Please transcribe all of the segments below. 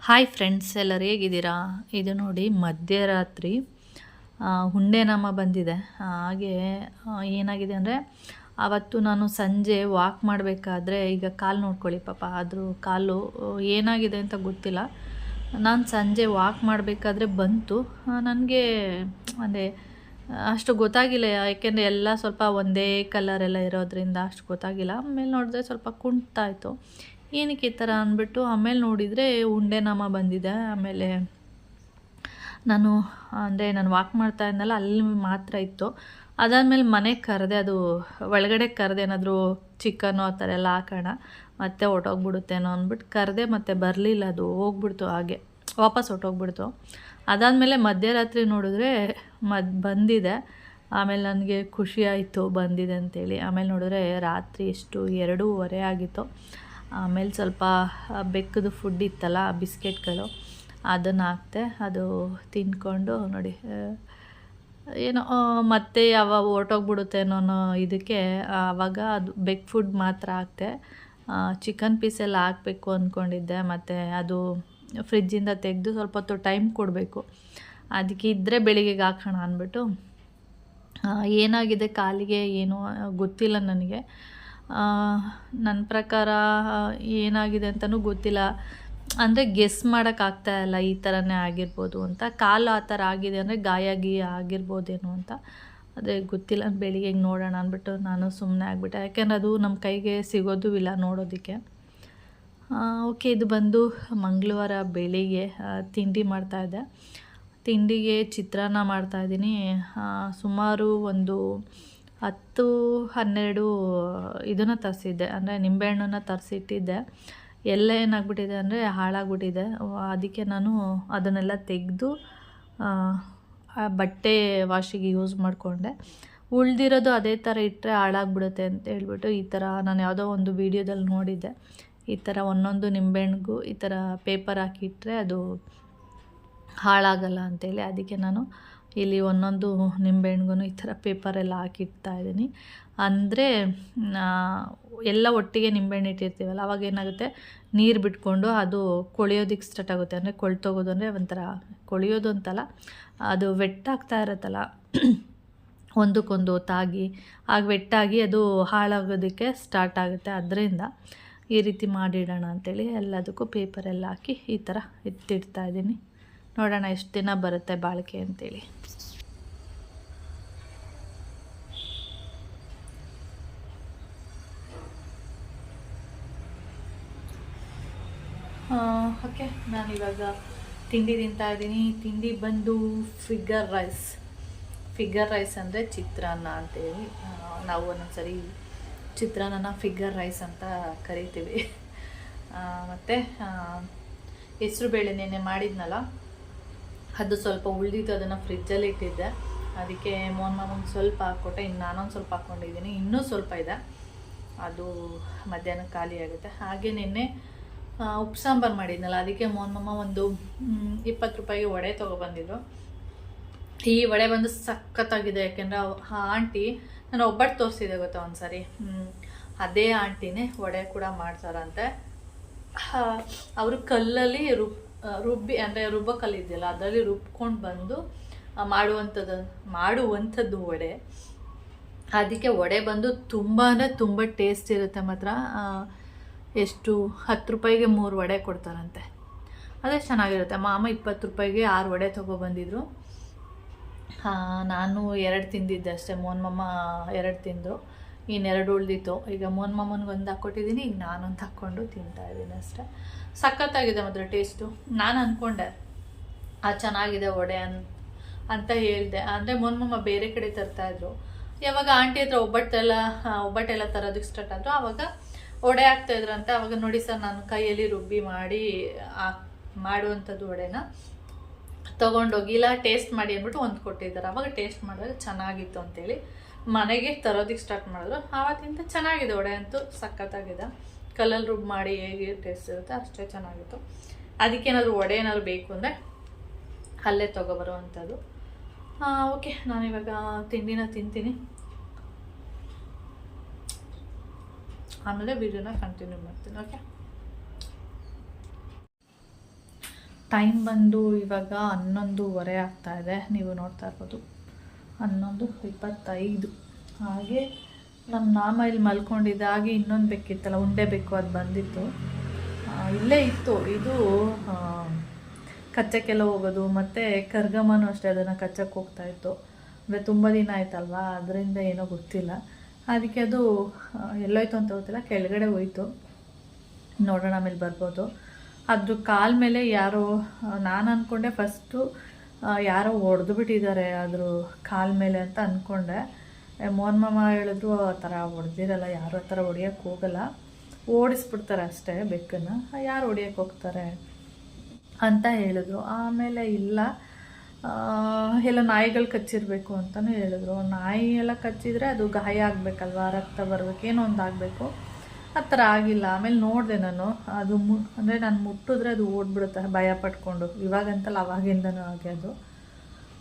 Hi friends, ಎಲ್ಲರೂ ಹೇಗಿದ್ದೀರಾ? ಇದು ನೋಡಿ ಮಧ್ಯರಾತ್ರಿ ಹುಂಡೆನಾಮ ಬಂದಿದೆ. ಹಾಗೆ ಏನಾಗಿದೆ ಅಂದರೆ, ಆವತ್ತು ನಾನು ಸಂಜೆ ವಾಕ್ ಮಾಡಬೇಕಾದ್ರೆ, ಈಗ ಕಾಲು ನೋಡ್ಕೊಳ್ಳಿ ಪಾಪ, ಆದರೂ ಕಾಲು ಏನಾಗಿದೆ ಅಂತ ಗೊತ್ತಿಲ್ಲ. ನಾನು ಸಂಜೆ ವಾಕ್ ಮಾಡಬೇಕಾದ್ರೆ ಬಂತು. ನನಗೆ ಅಂದರೆ ಅಷ್ಟು ಗೊತ್ತಾಗಿಲ್ಲ, ಯಾಕೆಂದರೆ ಎಲ್ಲ ಸ್ವಲ್ಪ ಒಂದೇ ಕಲರೆಲ್ಲ ಇರೋದ್ರಿಂದ ಅಷ್ಟು ಗೊತ್ತಾಗಿಲ್ಲ. ಆಮೇಲೆ ನೋಡಿದ್ರೆ ಸ್ವಲ್ಪ ಕುಂಟಾಯಿತು. ಏನಕ್ಕೆ ಈ ಥರ ಅಂದ್ಬಿಟ್ಟು ಆಮೇಲೆ ನೋಡಿದರೆ ಹುಂಡೆನಾಮ ಬಂದಿದೆ. ಆಮೇಲೆ ನಾನು ವಾಕ್ ಮಾಡ್ತಾ ಇದ್ನಲ್ಲ, ಅಲ್ಲಿ ಮಾತ್ರ ಇತ್ತು. ಅದಾದಮೇಲೆ ಮನೆಗೆ ಕರೆದೆ, ಅದು ಒಳಗಡೆ ಕರೆದೆ, ಏನಾದರೂ ಚಿಕನ್ನು ಆ ಥರ ಎಲ್ಲ ಹಾಕೋಣ, ಮತ್ತೆ ಹೊಟ್ಟೋಗ್ಬಿಡುತ್ತೇನೋ ಅಂದ್ಬಿಟ್ಟು ಕರೆದೆ. ಮತ್ತು ಬರಲಿಲ್ಲ, ಅದು ಹೋಗ್ಬಿಡ್ತು, ಹಾಗೆ ವಾಪಸ್ ಹೊಟ್ಟೋಗ್ಬಿಡ್ತು. ಅದಾದಮೇಲೆ ಮಧ್ಯರಾತ್ರಿ ನೋಡಿದ್ರೆ ಬಂದಿದೆ. ಆಮೇಲೆ ನನಗೆ ಖುಷಿ ಆಯಿತು ಬಂದಿದೆ ಅಂತೇಳಿ. ಆಮೇಲೆ ನೋಡಿದ್ರೆ ರಾತ್ರಿ ಎಷ್ಟು 2:30 ಆಗಿತ್ತು. ಆಮೇಲೆ ಸ್ವಲ್ಪ ಬೆಕ್ಕದು ಫುಡ್ ಇತ್ತಲ್ಲ, ಬಿಸ್ಕೆಟ್ಗಳು, ಅದನ್ನು ಹಾಕ್ತೆ. ಅದು ತಿಂದ್ಕೊಂಡು ನೋಡಿ ಏನೋ ಮತ್ತೆ ಯಾವಾಗ ಹೊರ್ಟೋಗ್ಬಿಡುತ್ತೇನೋ ಅನ್ನೋ ಇದಕ್ಕೆ ಆವಾಗ ಅದು ಬೆಕ್ ಫುಡ್ ಮಾತ್ರ ಹಾಕ್ತೆ. ಚಿಕನ್ ಪೀಸೆಲ್ಲ ಹಾಕಬೇಕು ಅಂದ್ಕೊಂಡಿದ್ದೆ, ಮತ್ತು ಅದು ಫ್ರಿಜ್ಜಿಂದ ತೆಗೆದು ಸ್ವಲ್ಪ ಹೊತ್ತು ಟೈಮ್ ಕೊಡಬೇಕು. ಅದಕ್ಕೆ ಇದ್ದರೆ ಬೆಳಿಗ್ಗೆಗೆ ಹಾಕೋಣ ಅಂದ್ಬಿಟ್ಟು. ಏನಾಗಿದೆ ಕಾಲಿಗೆ ಏನೋ ಗೊತ್ತಿಲ್ಲ ನನಗೆ. ನನ್ನ ಪ್ರಕಾರ ಏನಾಗಿದೆ ಅಂತಲೂ ಗೊತ್ತಿಲ್ಲ. ಅಂದರೆ ಗೆಸ್ ಮಾಡೋಕ್ಕಾಗ್ತಾಯಿಲ್ಲ, ಈ ಥರನೇ ಆಗಿರ್ಬೋದು ಅಂತ. ಕಾಲು ಆ ಥರ ಆಗಿದೆ ಅಂದರೆ ಗಾಯ ಆಗಿರ್ಬೋದೇನೋ ಅಂತ. ಅದೇ ಗೊತ್ತಿಲ್ಲ, ಬೆಳಿಗ್ಗೆ ನೋಡೋಣ ಅಂದ್ಬಿಟ್ಟು ನಾನು ಸುಮ್ಮನೆ ಆಗಿಬಿಟ್ಟೆ. ಯಾಕೆಂದರೆ ಅದು ನಮ್ಮ ಕೈಗೆ ಸಿಗೋದು ಇಲ್ಲ ನೋಡೋದಕ್ಕೆ. ಓಕೆ, ಇದು ಬಂದು ಮಂಗಳವಾರ ಬೆಳಿಗ್ಗೆ ತಿಂಡಿ ಮಾಡ್ತಾಯಿದ್ದೆ. ತಿಂಡಿಗೆ ಚಿತ್ರಾನ್ನ ಮಾಡ್ತಾಯಿದ್ದೀನಿ. ಸುಮಾರು ಒಂದು 10-12 ಇದನ್ನು ತರಿಸಿದ್ದೆ, ಅಂದರೆ ನಿಂಬೆಹಣ್ಣನ್ನು ತರಿಸಿಟ್ಟಿದ್ದೆ. ಎಲ್ಲ ಏನಾಗ್ಬಿಟ್ಟಿದೆ ಅಂದರೆ ಹಾಳಾಗ್ಬಿಟ್ಟಿದೆ. ಅದಕ್ಕೆ ನಾನು ಅದನ್ನೆಲ್ಲ ತೆಗೆದು ಬಟ್ಟೆ ವಾಶಿಗೆ ಯೂಸ್ ಮಾಡಿಕೊಂಡೆ. ಉಳಿದಿರೋದು ಅದೇ ಥರ ಇಟ್ಟರೆ ಹಾಳಾಗ್ಬಿಡುತ್ತೆ ಅಂತ ಹೇಳ್ಬಿಟ್ಟು ಈ ಥರ ನಾನು ಯಾವುದೋ ಒಂದು ವೀಡಿಯೋದಲ್ಲಿ ನೋಡಿದ್ದೆ. ಈ ಥರ ಒಂದೊಂದು ನಿಂಬೆಹಣ್ಣಿಗೂ ಈ ಥರ ಪೇಪರ್ ಹಾಕಿಟ್ರೆ ಅದು ಹಾಳಾಗಲ್ಲ ಅಂತೇಳಿ. ಅದಕ್ಕೆ ನಾನು ಇಲ್ಲಿ ಒಂದೊಂದು ನಿಂಬೆಹಣ್ಣಿಗೂ ಈ ಥರ ಪೇಪರೆಲ್ಲ ಹಾಕಿಡ್ತಾಯಿದ್ದೀನಿ. ಅಂದರೆ ಎಲ್ಲ ಒಟ್ಟಿಗೆ ನಿಂಬೆಹಣ್ಣು ಇಟ್ಟಿರ್ತೀವಲ್ಲ, ಅವಾಗ ಏನಾಗುತ್ತೆ, ನೀರು ಬಿಟ್ಕೊಂಡು ಅದು ಕೊಳೆಯೋದಕ್ಕೆ ಸ್ಟಾರ್ಟ್ ಆಗುತ್ತೆ. ಅಂದರೆ ಕೊಳ್ತೋಗೋದು, ಅಂದರೆ ಒಂಥರ ಕೊಳೆಯೋದು ಅಂತಲ್ಲ, ಅದು ವೆಟ್ಟಾಗ್ತಾ ಇರುತ್ತಲ್ಲ ಒಂದಕ್ಕೊಂದು ತಾಗಿ, ಆಗ ವೆಟ್ಟಾಗಿ ಅದು ಹಾಳಾಗೋದಕ್ಕೆ ಸ್ಟಾರ್ಟ್ ಆಗುತ್ತೆ. ಅದರಿಂದ ಈ ರೀತಿ ಮಾಡಿಡೋಣ ಅಂಥೇಳಿ ಎಲ್ಲದಕ್ಕೂ ಪೇಪರೆಲ್ಲ ಹಾಕಿ ಈ ಥರ ಇಟ್ಟಿಡ್ತಾಯಿದ್ದೀನಿ. ನೋಡೋಣ ಎಷ್ಟು ದಿನ ಬರುತ್ತೆ ಬಾಳಿಕೆ ಅಂತೇಳಿ. ಓಕೆ, ನಾನಿವಾಗ ತಿಂಡಿ ತಿಂತಾಯಿದ್ದೀನಿ. ತಿಂಡಿ ಬಂದು ಫಿಗರ್ ರೈಸ್ ಅಂದರೆ ಚಿತ್ರಾನ್ನ ಅಂತೇಳಿ. ನಾವು ಒಂದೊಂದ್ಸರಿ ಚಿತ್ರಾನ್ನ ಫಿಗರ್ ರೈಸ್ ಅಂತ ಕರಿತೀವಿ. ಮತ್ತು ಹೆಸರುಬೇಳೆ ನೆನೆ ಮಾಡಿದ್ನಲ್ಲ, ಅದು ಸ್ವಲ್ಪ ಉಳಿದಿತ್ತು, ಅದನ್ನು ಫ್ರಿಜ್ಜಲ್ಲಿ ಇಟ್ಟಿದ್ದೆ. ಅದಕ್ಕೆ ಮಾಮಂಗೆ ಸ್ವಲ್ಪ ಹಾಕ್ಕೊಟ್ಟೆ. ಇನ್ನು ನಾನೊಂದು ಸ್ವಲ್ಪ ಹಾಕ್ಕೊಂಡಿದ್ದೀನಿ, ಇನ್ನೂ ಸ್ವಲ್ಪ ಇದೆ, ಅದು ಮಧ್ಯಾಹ್ನ ಖಾಲಿ ಆಗುತ್ತೆ. ಹಾಗೆ ನಿನ್ನೆ ಉಪ್ಪು ಸಾಂಬಾರು ಮಾಡಿದ್ನಲ್ಲ, ಅದಕ್ಕೆ ಮಾಮ ಒಂದು 20 ರೂಪಾಯಿಗೆ ವಡೆ ತೊಗೊಬಂದಿದ್ರು. ಈ ವಡೆ ಬಂದು ಸಖತ್ತಾಗಿದೆ. ಯಾಕೆಂದರೆ ಆ ಆಂಟಿ, ನಾನು ಒಬ್ಬಟ್ಟು ತೋರಿಸಿದೆ ಗೊತ್ತಾ ಒಂದು ಸಾರಿ, ಅದೇ ಆಂಟಿನೇ ವಡೆ ಕೂಡ ಮಾಡ್ತಾರಂತೆ. ಅವರು ಕಲ್ಲಲ್ಲಿ ರುಬ್ಬಿ, ಅಂದರೆ ರುಬ್ಬೋ ಕಲ್ಲಿದೆಯಲ್ಲ, ಅದರಲ್ಲಿ ರುಬ್ಕೊಂಡು ಬಂದು ಮಾಡುವಂಥದ್ದು ವಡೆ. ಅದಕ್ಕೆ ವಡೆ ಬಂದು ತುಂಬ ಅಂದರೆ ತುಂಬ ಟೇಸ್ಟ್ ಇರುತ್ತೆ ಮಾತ್ರ. ಎಷ್ಟು 10 ರೂಪಾಯಿಗೆ 3 ವಡೆ ಕೊಡ್ತಾರಂತೆ, ಅದೇ ಚೆನ್ನಾಗಿರುತ್ತೆ. ಮಾಮ 20 ರೂಪಾಯಿಗೆ 6 ವಡೆ ತೊಗೊಬಂದಿದ್ರು. ನಾನು 2 ತಿಂದಿದ್ದೆ ಅಷ್ಟೇ. ಮಾಮ 2 ತಿಂದರು, ಇನ್ನೆರಡು ಉಳಿದಿತ್ತು. ಈಗ ಮಾಮನಿಗೆ ಒಂದು ಹಾಕ್ಕೊಟ್ಟಿದ್ದೀನಿ, ಈಗ ನಾನೊಂದು ಹಾಕ್ಕೊಂಡು ತಿಂತಾಯಿದ್ದೀನಿ ಅಷ್ಟೇ. ಸಖತ್ತಾಗಿದೆ ಮಾತ್ರ ಟೇಸ್ಟು. ನಾನು ಅಂದ್ಕೊಂಡೆ ಚೆನ್ನಾಗಿದೆ ವಡೆ ಅಂತ ಹೇಳಿದೆ. ಅಂದರೆ ಮಾಮ ಬೇರೆ ಕಡೆ ತರ್ತಾಯಿದ್ರು. ಯಾವಾಗ ಆಂಟಿ ಹತ್ರ ಒಬ್ಬಟ್ಟೆಲ್ಲ ತರೋದಕ್ಕೆ ಸ್ಟಾರ್ಟ್ ಆದರು, ಆವಾಗ ವಡೆ ಹಾಕ್ತಾಯಿದ್ರಂತೆ. ಆವಾಗ ನೋಡಿ ಸರ್, ನಾನು ಕೈಯಲ್ಲಿ ರುಬ್ಬಿ ಮಾಡುವಂಥದ್ದು ವಡೆನ ತೊಗೊಂಡೋಗಿ ಇಲ್ಲ ಟೇಸ್ಟ್ ಮಾಡಿ ಅಂದ್ಬಿಟ್ಟು ಒಂದು ಕೊಟ್ಟಿದ್ದಾರೆ. ಆವಾಗ ಟೇಸ್ಟ್ ಮಾಡಿದಾಗ ಚೆನ್ನಾಗಿತ್ತು ಅಂತೇಳಿ ಮನೆಗೆ ತರೋದಕ್ಕೆ ಸ್ಟಾರ್ಟ್ ಮಾಡಿದ್ರು. ಆವತ್ತಿಂದ ಚೆನ್ನಾಗಿದೆ ವಡೆ ಅಂತೂ, ಸಖತ್ತಾಗಿದೆ. ಕಲ್ಲಲ್ಲಿ ರುಬ್ಬಿ ಮಾಡಿ ಹೇಗೆ ಟೇಸ್ಟ್ ಇರುತ್ತೆ ಅಷ್ಟೇ ಚೆನ್ನಾಗಿತ್ತು. ಅದಕ್ಕೇನಾದರೂ ವಡೆ ಏನಾದ್ರು ಬೇಕು ಅಂದರೆ ಅಲ್ಲೇ ತೊಗೊಬರುವಂಥದ್ದು. ಓಕೆ, ನಾನಿವಾಗ ತಿಂಡಿನ ತಿಂತೀನಿ. ಆಮೇಲೆ ವಿಡಿಯೋನ ಕಂಟಿನ್ಯೂ ಮಾಡ್ತೀನಿ. ಓಕೆ, ಟೈಮ್ ಬಂದು ಇವಾಗ 11:15 ಆಗ್ತಾಯಿದೆ. ನೀವು ನೋಡ್ತಾ ಇರ್ಬೋದು 11:25. ಹಾಗೆ ನಮ್ಮ ನಾಮ ಇಲ್ಲಿ ಮಲ್ಕೊಂಡಿದ್ದೆ. ಹಾಗೆ ಇನ್ನೊಂದು ಬೆಕ್ಕಿತ್ತಲ್ಲ, ಉಂಡೆ ಬೆಕ್ಕು, ಅದು ಬಂದಿತ್ತು. ಇಲ್ಲೇ ಇತ್ತು. ಇದು ಕಚ್ಚಕ್ಕೆಲ್ಲ ಹೋಗೋದು, ಮತ್ತು ಕರ್ಗಮ್ಮನೂ ಅಷ್ಟೇ ಅದನ್ನು ಕಚ್ಚಕ್ಕೆ ಹೋಗ್ತಾಯಿತ್ತು. ಅಂದರೆ ತುಂಬ ದಿನ ಆಯ್ತಲ್ವಾ, ಅದರಿಂದ ಏನೋ ಗೊತ್ತಿಲ್ಲ. ಅದಕ್ಕೆ ಅದು ಎಲ್ಲೋಯ್ತು ಅಂತ ಗೊತ್ತಿಲ್ಲ, ಕೆಳಗಡೆ ಹೋಯ್ತು. ನೋಡೋಣ ಆಮೇಲೆ ಬರ್ಬೋದು. ಅದ್ರ ಕಾಲ ಮೇಲೆ ಯಾರೋ, ನಾನು ಅಂದ್ಕೊಂಡೆ ಫಸ್ಟು ಯಾರೋ ಹೊಡೆದು ಬಿಟ್ಟಿದ್ದಾರೆ ಅದ್ರ ಕಾಲ ಮೇಲೆ ಅಂತ ಅಂದ್ಕೊಂಡೆ. ಮೋಹನ್ ಮಾಮ ಹೇಳಿದ್ರು ಆ ಥರ ಹೊಡೆದಿರಲ್ಲ, ಯಾರು ಆ ಥರ ಹೊಡಿಯೋಕ್ಕೆ ಹೋಗಲ್ಲ, ಓಡಿಸ್ಬಿಡ್ತಾರೆ ಅಷ್ಟೇ ಬೆಕ್ಕನ್ನು, ಯಾರು ಹೊಡಿಯೋಕ್ಕೆ ಹೋಗ್ತಾರೆ ಅಂತ ಹೇಳಿದ್ರು. ಆಮೇಲೆ ಇಲ್ಲ, ಎಲ್ಲ ನಾಯಿಗಳು ಕಚ್ಚಿರಬೇಕು ಅಂತಲೂ ಹೇಳಿದ್ರು. ನಾಯಿ ಎಲ್ಲ ಕಚ್ಚಿದರೆ ಅದು ಗಾಯ ಆಗಬೇಕಲ್ವ, ರಕ್ತ ಬರಬೇಕು, ಏನೋ ಒಂದು ಆಗಬೇಕು. ಆ ಥರ ಆಗಿಲ್ಲ. ಆಮೇಲೆ ನೋಡಿದೆ ನಾನು, ಅದು ಅಂದರೆ ನಾನು ಮುಟ್ಟಿದ್ರೆ ಅದು ಓಡ್ಬಿಡುತ್ತೆ ಭಯ ಪಟ್ಕೊಂಡು. ಇವಾಗಂತಲ್ಲ, ಅವಾಗಿಂದನೂ ಹಾಗೆ ಅದು.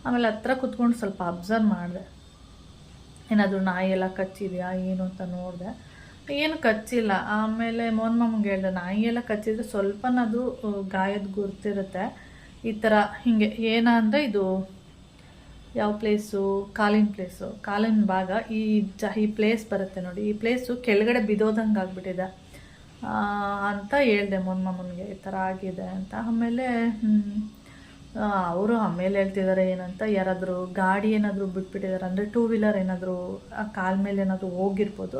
ಆಮೇಲೆ ಹತ್ರ ಕುತ್ಕೊಂಡು ಸ್ವಲ್ಪ ಅಬ್ಸರ್ವ್ ಮಾಡಿದೆ, ಏನಾದರೂ ನಾಯಿ ಎಲ್ಲ ಕಚ್ಚಿದೆಯಾ ಏನು ಅಂತ ನೋಡಿದೆ. ಏನು ಕಚ್ಚಿಲ್ಲ. ಆಮೇಲೆ ಮೋಹನ್ ಮಾಮಂಗೆ ಹೇಳಿದೆ, ನಾಯಿ ಎಲ್ಲ ಕಚ್ಚಿದ್ರೆ ಸ್ವಲ್ಪನದು ಗಾಯದ ಗುರ್ತಿರುತ್ತೆ. ಈ ಥರ ಹೀಗೆ ಏನಂದರೆ ಇದು ಯಾವ ಪ್ಲೇಸು, ಕಾಲಿನ ಭಾಗ, ಈ ಪ್ಲೇಸ್ ಬರುತ್ತೆ ನೋಡಿ, ಈ ಪ್ಲೇಸು ಕೆಳಗಡೆ ಬಿದ್ದೋದಂಗೆ ಆಗಿಬಿಟ್ಟಿದೆ ಅಂತ ಹೇಳಿದೆ ಮೋಹನ್ ಮಾಮನಿಗೆ, ಈ ಥರ ಆಗಿದೆ ಅಂತ. ಆಮೇಲೆ ಅವರು ಆಮೇಲೆ ಹೇಳ್ತಿದ್ದಾರೆ ಏನಂತ, ಯಾರಾದರೂ ಗಾಡಿ ಏನಾದರೂ ಬಿಟ್ಬಿಟ್ಟಿದ್ದಾರೆ, ಅಂದರೆ 2 ವೀಲರ್ ಏನಾದರೂ ಆ ಕಾಲ ಮೇಲೆ ಏನಾದರೂ ಹೋಗಿರ್ಬೋದು,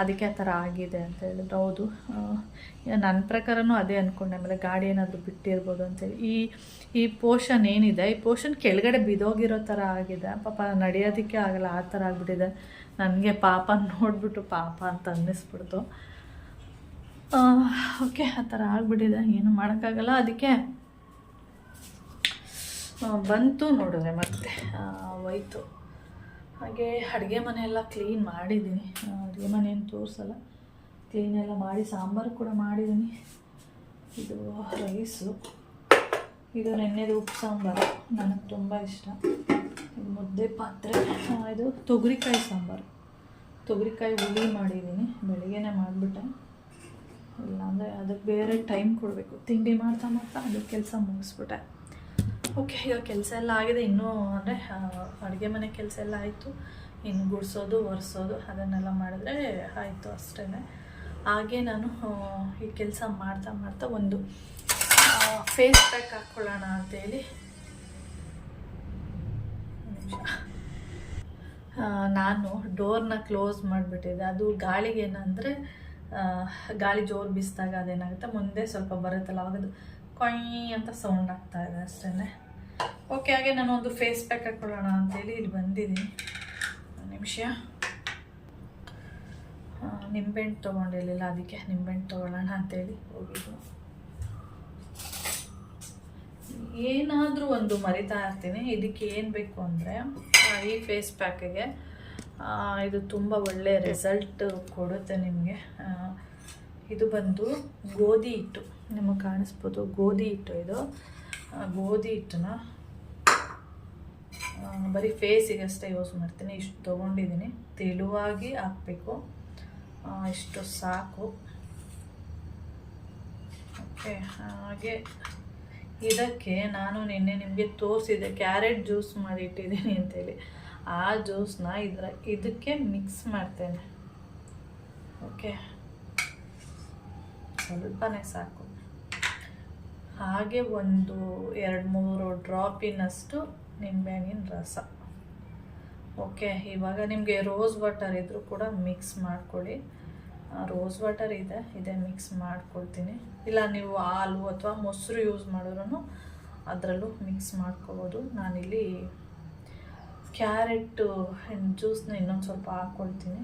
ಅದಕ್ಕೆ ಆ ಥರ ಆಗಿದೆ ಅಂತ ಹೇಳಿದ್ರು. ಹೌದು, ನನ್ನ ಪ್ರಕಾರನೂ ಅದೇ ಅಂದ್ಕೊಂಡೆ. ಆಮೇಲೆ ಗಾಡಿ ಏನಾದರೂ ಬಿಟ್ಟಿರ್ಬೋದು ಅಂತೇಳಿ. ಈ ಪೋರ್ಷನ್ ಏನಿದೆ, ಈ ಪೋರ್ಷನ್ ಕೆಳಗಡೆ ಬಿದ್ದೋಗಿರೋ ಥರ ಆಗಿದೆ. ಪಾಪ ನಡೆಯೋದಕ್ಕೆ ಆಗಲ್ಲ, ಆ ಥರ ಆಗಿಬಿಟ್ಟಿದೆ. ನನಗೆ ಪಾಪ ನೋಡಿಬಿಟ್ಟು ಪಾಪ ಅಂತ ಅನ್ನಿಸ್ಬಿಡ್ತು. ಓಕೆ, ಆ ಥರ ಆಗಿಬಿಟ್ಟಿದೆ, ಏನು ಮಾಡೋಕ್ಕಾಗಲ್ಲ. ಅದಕ್ಕೆ ಬಂತು, ನೋಡಿದ್ರೆ ಮತ್ತೆ ಹೋಯ್ತು. ಹಾಗೆ ಅಡುಗೆ ಮನೆಯೆಲ್ಲ ಕ್ಲೀನ್ ಮಾಡಿದ್ದೀನಿ. ಅಡುಗೆ ಮನೆಯನ್ನು ತೋರಿಸಲ್ಲ, ಕ್ಲೀನೆಲ್ಲ ಮಾಡಿ ಸಾಂಬಾರು ಕೂಡ ಮಾಡಿದ್ದೀನಿ. ಇದು ರೈಸು, ಇದು ನೆನ್ನೆದು ಉಪ್ಪು ಸಾಂಬಾರು, ನನಗೆ ತುಂಬ ಇಷ್ಟ. ಇದು ಮುದ್ದೆ ಪಾತ್ರೆ, ಇದು ತೊಗರಿಕಾಯಿ ಸಾಂಬಾರು, ತೊಗರಿಕಾಯಿ ಹುಳಿ ಮಾಡಿದ್ದೀನಿ. ಬೆಳಿಗ್ಗೆನೇ ಮಾಡಿಬಿಟ್ಟೆ, ಇಲ್ಲಾಂದರೆ ಅದಕ್ಕೆ ಬೇರೆ ಟೈಮ್ ಕೊಡಬೇಕು. ತಿಂಡಿ ಮಾಡ್ತಾ ಅದಕ್ಕೆ ಕೆಲಸ ಮುಗಿಸ್ಬಿಟ್ಟೆ. ಓಕೆ, ಈಗ ಕೆಲಸ ಎಲ್ಲ ಆಗಿದೆ. ಇನ್ನೂ ಅಂದರೆ ಅಡುಗೆ ಮನೆ ಕೆಲಸ ಎಲ್ಲ ಆಯಿತು. ಇನ್ನು ಗುಡಿಸೋದು, ಒರೆಸೋದು ಅದನ್ನೆಲ್ಲ ಮಾಡಿದ್ರೆ ಆಯಿತು ಅಷ್ಟೇ. ಹಾಗೆ ನಾನು ಈ ಕೆಲಸ ಮಾಡ್ತಾ ಒಂದು ಫೇಸ್ ಪ್ಯಾಕ್ ಹಾಕ್ಕೊಳ್ಳೋಣ ಅಂತೇಳಿ ನಾನು ಡೋರ್ನ ಕ್ಲೋಸ್ ಮಾಡಿಬಿಟ್ಟಿದ್ದೆ. ಅದು ಗಾಳಿಗೆ ಏನಂದರೆ ಗಾಳಿ ಜೋರು ಬೀಸಿದಾಗ ಅದೇನಾಗುತ್ತೆ, ಮುಂದೆ ಸ್ವಲ್ಪ ಬರುತ್ತಲ್ಲ, ಆಗೋದು ಕೊಯ್ ಅಂತ ಸೌಂಡ್ ಆಗ್ತಾ ಇದೆ ಅಷ್ಟೇ. ಓಕೆ, ಹಾಗೆ ನಾನು ಒಂದು ಫೇಸ್ ಪ್ಯಾಕ್ ಹಾಕ್ಕೊಳ್ಳೋಣ ಅಂತೇಳಿ ಇಲ್ಲಿ ಬಂದಿದ್ದೀನಿ. ನಿಮಿಷ, ನಿಂಬೆಹಣ್ಣು ತೊಗೊಂಡಿರಲಿಲ್ಲ, ಅದಕ್ಕೆ ನಿಂಬೆಹಣ್ಣು ತೊಗೊಳ್ಳೋಣ ಅಂತೇಳಿ ಹೋಗಿದ್ದು. ಏನಾದರೂ ಒಂದು ಮರಿತಾ ಇರ್ತೀನಿ. ಇದಕ್ಕೆ ಏನು ಬೇಕು ಅಂದರೆ, ಈ ಫೇಸ್ ಪ್ಯಾಕಿಗೆ ಇದು ತುಂಬ ಒಳ್ಳೆಯ ರಿಸಲ್ಟ್ ಕೊಡುತ್ತೆ ನಿಮಗೆ. ಇದು ಬಂದು ಗೋಧಿ ಹಿಟ್ಟು, ನಿಮಗೆ ಕಾಣಿಸ್ಬೋದು, ಗೋಧಿ ಹಿಟ್ಟು. ಇದು ಗೋಧಿ ಹಿಟ್ಟನ್ನ ಬರೀ ಫೇಸಿಗೆ ಅಷ್ಟೇ ಯೂಸ್ ಮಾಡ್ತೀನಿ. ಇಷ್ಟು ತೊಗೊಂಡಿದ್ದೀನಿ, ತೆಳುವಾಗಿ ಹಾಕಬೇಕು, ಇಷ್ಟು ಸಾಕು. ಓಕೆ, ಹಾಗೆ ಇದಕ್ಕೆ ನಾನು ನಿನ್ನೆ ನಿಮಗೆ ತೋರಿಸಿದೆ, ಕ್ಯಾರೆಟ್ ಜ್ಯೂಸ್ ಮಾಡಿ ಇಟ್ಟಿದ್ದೀನಿ ಅಂತೇಳಿ. ಆ ಜ್ಯೂಸನ್ನ ಇದಕ್ಕೆ ಮಿಕ್ಸ್ ಮಾಡ್ತೇನೆ. ಓಕೆ, ಸ್ವಲ್ಪನೇ ಸಾಕು. ಹಾಗೆ ಒಂದು 2-3 ಡ್ರಾಪಿನಷ್ಟು ನಿಂಬೆಹಣ್ಣಿನ ರಸ. ಓಕೆ, ಇವಾಗ ನಿಮಗೆ ರೋಸ್ ವಾಟರ್ ಇದ್ದರೂ ಕೂಡ ಮಿಕ್ಸ್ ಮಾಡ್ಕೊಳ್ಳಿ. ರೋಸ್ ವಾಟರ್ ಇದೆ ಮಿಕ್ಸ್ ಮಾಡ್ಕೊಳ್ತೀನಿ. ಇಲ್ಲ ನೀವು ಹಾಲು ಅಥವಾ ಮೊಸರು ಯೂಸ್ ಮಾಡಿದ್ರೂ ಅದರಲ್ಲೂ ಮಿಕ್ಸ್ ಮಾಡ್ಕೋಬೋದು. ನಾನಿಲ್ಲಿ ಕ್ಯಾರೆಟ್ ಜ್ಯೂಸನ್ನ ಇನ್ನೊಂದು ಸ್ವಲ್ಪ ಹಾಕ್ಕೊಳ್ತೀನಿ.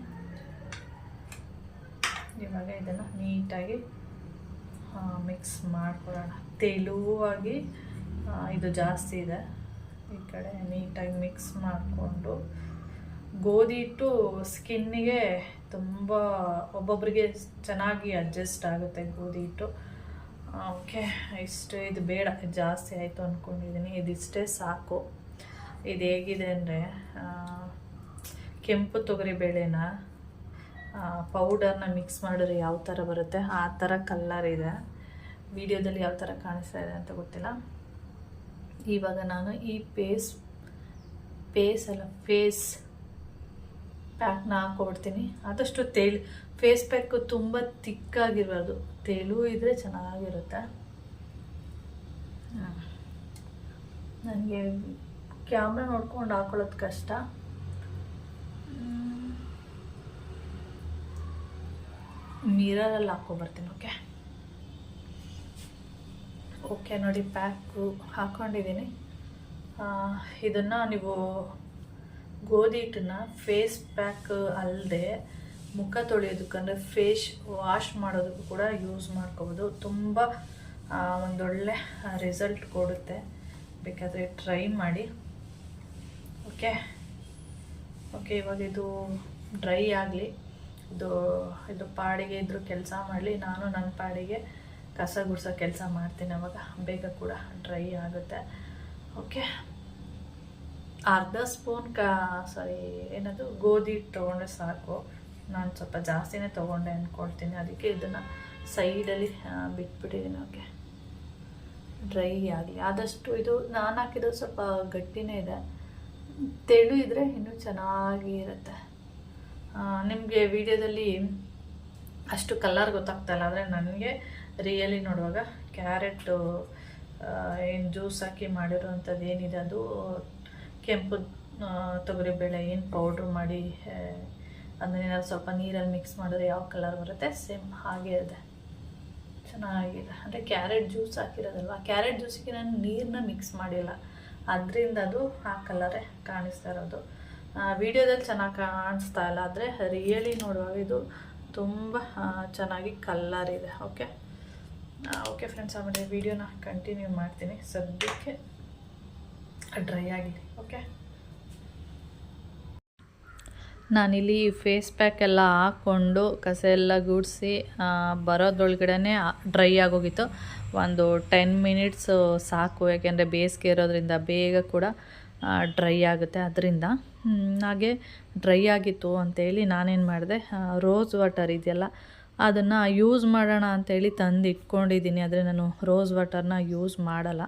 ಇವಾಗ ಇದನ್ನು ನೀಟಾಗಿ ಮಿಕ್ಸ್ ಮಾಡ್ಕೊಳ್ಳೋಣ. ತೆಳುವಾಗಿ, ಇದು ಜಾಸ್ತಿ ಇದೆ, ಈ ಕಡೆ ನೀಟಾಗಿ ಮಿಕ್ಸ್ ಮಾಡಿಕೊಂಡು. ಗೋಧಿ ಹಿಟ್ಟು ಸ್ಕಿನ್ನಿಗೆ ತುಂಬ, ಒಬ್ಬೊಬ್ಬರಿಗೆ ಚೆನ್ನಾಗಿ ಅಡ್ಜಸ್ಟ್ ಆಗುತ್ತೆ ಗೋಧಿ ಹಿಟ್ಟು. ಓಕೆ, ಇಷ್ಟು, ಇದು ಬೇಡ, ಜಾಸ್ತಿ ಆಯಿತು ಅಂದ್ಕೊಂಡಿದ್ದೀನಿ. ಇದಿಷ್ಟೇ ಸಾಕು. ಇದು ಹೇಗಿದೆ ಅಂದರೆ, ಕೆಂಪು ತೊಗರಿಬೇಳೆನ ಪೌಡರ್ನ ಮಿಕ್ಸ್ ಮಾಡಿದ್ರೆ ಯಾವ ಥರ ಬರುತ್ತೆ ಆ ಥರ ಕಲ್ಲರ್ ಇದೆ. ವಿಡಿಯೋದಲ್ಲಿ ಯಾವ ಥರ ಕಾಣಿಸ್ತಾ ಇದೆ ಅಂತ ಗೊತ್ತಿಲ್ಲ. ಇವಾಗ ನಾನು ಈ ಫೇಸ್ ಪ್ಯಾಕ್ನ ಹಾಕ್ಕೊಡ್ತೀನಿ. ಆದಷ್ಟು ಫೇಸ್ ಪ್ಯಾಕು ತುಂಬ ತಿಕ್ಕಾಗಿರಬಾರ್ದು, ತೆಳು ಇದ್ದರೆ ಚೆನ್ನಾಗಿರುತ್ತೆ. ನನಗೆ ಕ್ಯಾಮ್ರಾ ನೋಡ್ಕೊಂಡು ಹಾಕೊಳ್ಳೋದು ಕಷ್ಟ. ಮಿರರಲ್ಲಿ ಹಾಕ್ಕೊಬರ್ತೀನಿ. ಓಕೆ ನೋಡಿ, ಪ್ಯಾಕು ಹಾಕ್ಕೊಂಡಿದ್ದೀನಿ. ಇದನ್ನು ನೀವು ಗೋಧಿ ಹಿಟ್ಟನ್ನು ಫೇಸ್ ಪ್ಯಾಕ್ ಅಲ್ಲದೆ ಮುಖ ತೊಳೆಯೋದಕ್ಕಂದರೆ ಫೇಸ್ ವಾಶ್ ಮಾಡೋದಕ್ಕೂ ಕೂಡ ಯೂಸ್ ಮಾಡ್ಕೋಬೋದು. ತುಂಬ ಒಂದೊಳ್ಳೆ ರಿಸಲ್ಟ್ ಕೊಡುತ್ತೆ. ಬೇಕಾದರೆ ಟ್ರೈ ಮಾಡಿ. ಓಕೆ, ಇವಾಗ ಇದು ಡ್ರೈ ಆಗಲಿ. ಇದು ಪಾಡಿಗೆ ಇದ್ರೂ ಕೆಲಸ ಮಾಡಲಿ, ನಾನು ನನ್ನ ಪಾಡಿಗೆ ಕಸ ಗುಡಿಸೋ ಕೆಲಸ ಮಾಡ್ತೀನಿ. ಅವಾಗ ಬೇಗ ಕೂಡ ಡ್ರೈ ಆಗುತ್ತೆ. ಓಕೆ, ಅರ್ಧ ಸ್ಪೂನ್ ಗೋಧಿ ಹಿಟ್ಟು ತೊಗೊಂಡ್ರೆ ಸಾಕು. ನಾನು ಸ್ವಲ್ಪ ಜಾಸ್ತಿನೇ ತೊಗೊಂಡೆ ಅಂದ್ಕೊಳ್ತೀನಿ, ಅದಕ್ಕೆ ಇದನ್ನು ಸೈಡಲ್ಲಿ ಬಿಟ್ಬಿಟ್ಟಿದ್ದೀನಿ. ಓಕೆ, ಡ್ರೈ ಆಗಲಿ. ಆದಷ್ಟು ಇದು ನಾನು ಹಾಕಿದ್ದು ಸ್ವಲ್ಪ ಗಟ್ಟಿನೇ ಇದೆ, ತೆಳು ಇದ್ದರೆ ಇನ್ನೂ ಚೆನ್ನಾಗಿ ಇರುತ್ತೆ. ನಿಮಗೆ ವಿಡಿಯೋದಲ್ಲಿ ಅಷ್ಟು ಕಲರ್ ಗೊತ್ತಾಗ್ತಾಯಿಲ್ಲ, ಆದರೆ ನನಗೆ ರಿಯಲಿ ನೋಡುವಾಗ ಕ್ಯಾರೆಟು ಏನು ಜ್ಯೂಸ್ ಹಾಕಿ ಮಾಡಿರೋವಂಥದ್ದು ಏನಿದೆ ಅದು ಕೆಂಪು ತೊಗರಿಬೇಳೆ ಏನು ಪೌಡ್ರ್ ಮಾಡಿ ಅದನ್ನೇನಾದ್ರು ಸ್ವಲ್ಪ ನೀರಲ್ಲಿ ಮಿಕ್ಸ್ ಮಾಡಿದ್ರೆ ಯಾವ ಕಲರ್ ಬರುತ್ತೆ ಸೇಮ್ ಹಾಗೆ ಇದೆ, ಚೆನ್ನಾಗಿದೆ. ಅಂದರೆ ಕ್ಯಾರೆಟ್ ಜ್ಯೂಸ್ ಹಾಕಿರೋದಲ್ವ, ಕ್ಯಾರೆಟ್ ಜ್ಯೂಸಿಗೆ ನಾನು ನೀರನ್ನ ಮಿಕ್ಸ್ ಮಾಡಿಲ್ಲ, ಅದರಿಂದ ಅದು ಆ ಕಲರೇ ಕಾಣಿಸ್ತಾ ಇರೋದು. ವಿಡಿಯೋದಲ್ಲಿ ಚೆನ್ನಾಗಿ ಕಾಣಿಸ್ತಾ ಇಲ್ಲ, ಆದರೆ ರಿಯಲಿ ನೋಡುವಾಗ ಇದು ತುಂಬ ಚೆನ್ನಾಗಿ ಕಲರ್ ಇದೆ. ಓಕೆ ಫ್ರೆಂಡ್ಸ್, ಆಮೇಲೆ ವಿಡಿಯೋನ ಕಂಟಿನ್ಯೂ ಮಾಡ್ತೀನಿ. ಸದ್ಯಕ್ಕೆ ಡ್ರೈ ಆಗಿದೆ. ಓಕೆ, ನಾನಿಲ್ಲಿ ಫೇಸ್ ಪ್ಯಾಕ್ ಎಲ್ಲ ಹಾಕ್ಕೊಂಡು ಕಸ ಎಲ್ಲ ಗುಡಿಸಿ ಬರೋದ್ರೊಳಗಡೆ ಡ್ರೈ ಆಗೋಗಿತ್ತು. ಒಂದು 10 ಮಿನಿಟ್ಸು ಸಾಕು, ಯಾಕೆಂದರೆ ಬೇಸಿಗೆ ಇರೋದ್ರಿಂದ ಬೇಗ ಕೂಡ ಡ್ರೈ ಆಗುತ್ತೆ. ಅದರಿಂದ ಹಾಗೆ ಡ್ರೈ ಆಗಿತ್ತು ಅಂಥೇಳಿ ನಾನೇನು ಮಾಡಿದೆ, ರೋಸ್ ವಾಟರ್ ಇದೆಯಲ್ಲ ಅದನ್ನು ಯೂಸ್ ಮಾಡೋಣ ಅಂಥೇಳಿ ತಂದು ಇಟ್ಕೊಂಡಿದ್ದೀನಿ. ಆದರೆ ನಾನು ರೋಸ್ ವಾಟರ್ನ ಯೂಸ್ ಮಾಡಲ್ಲ,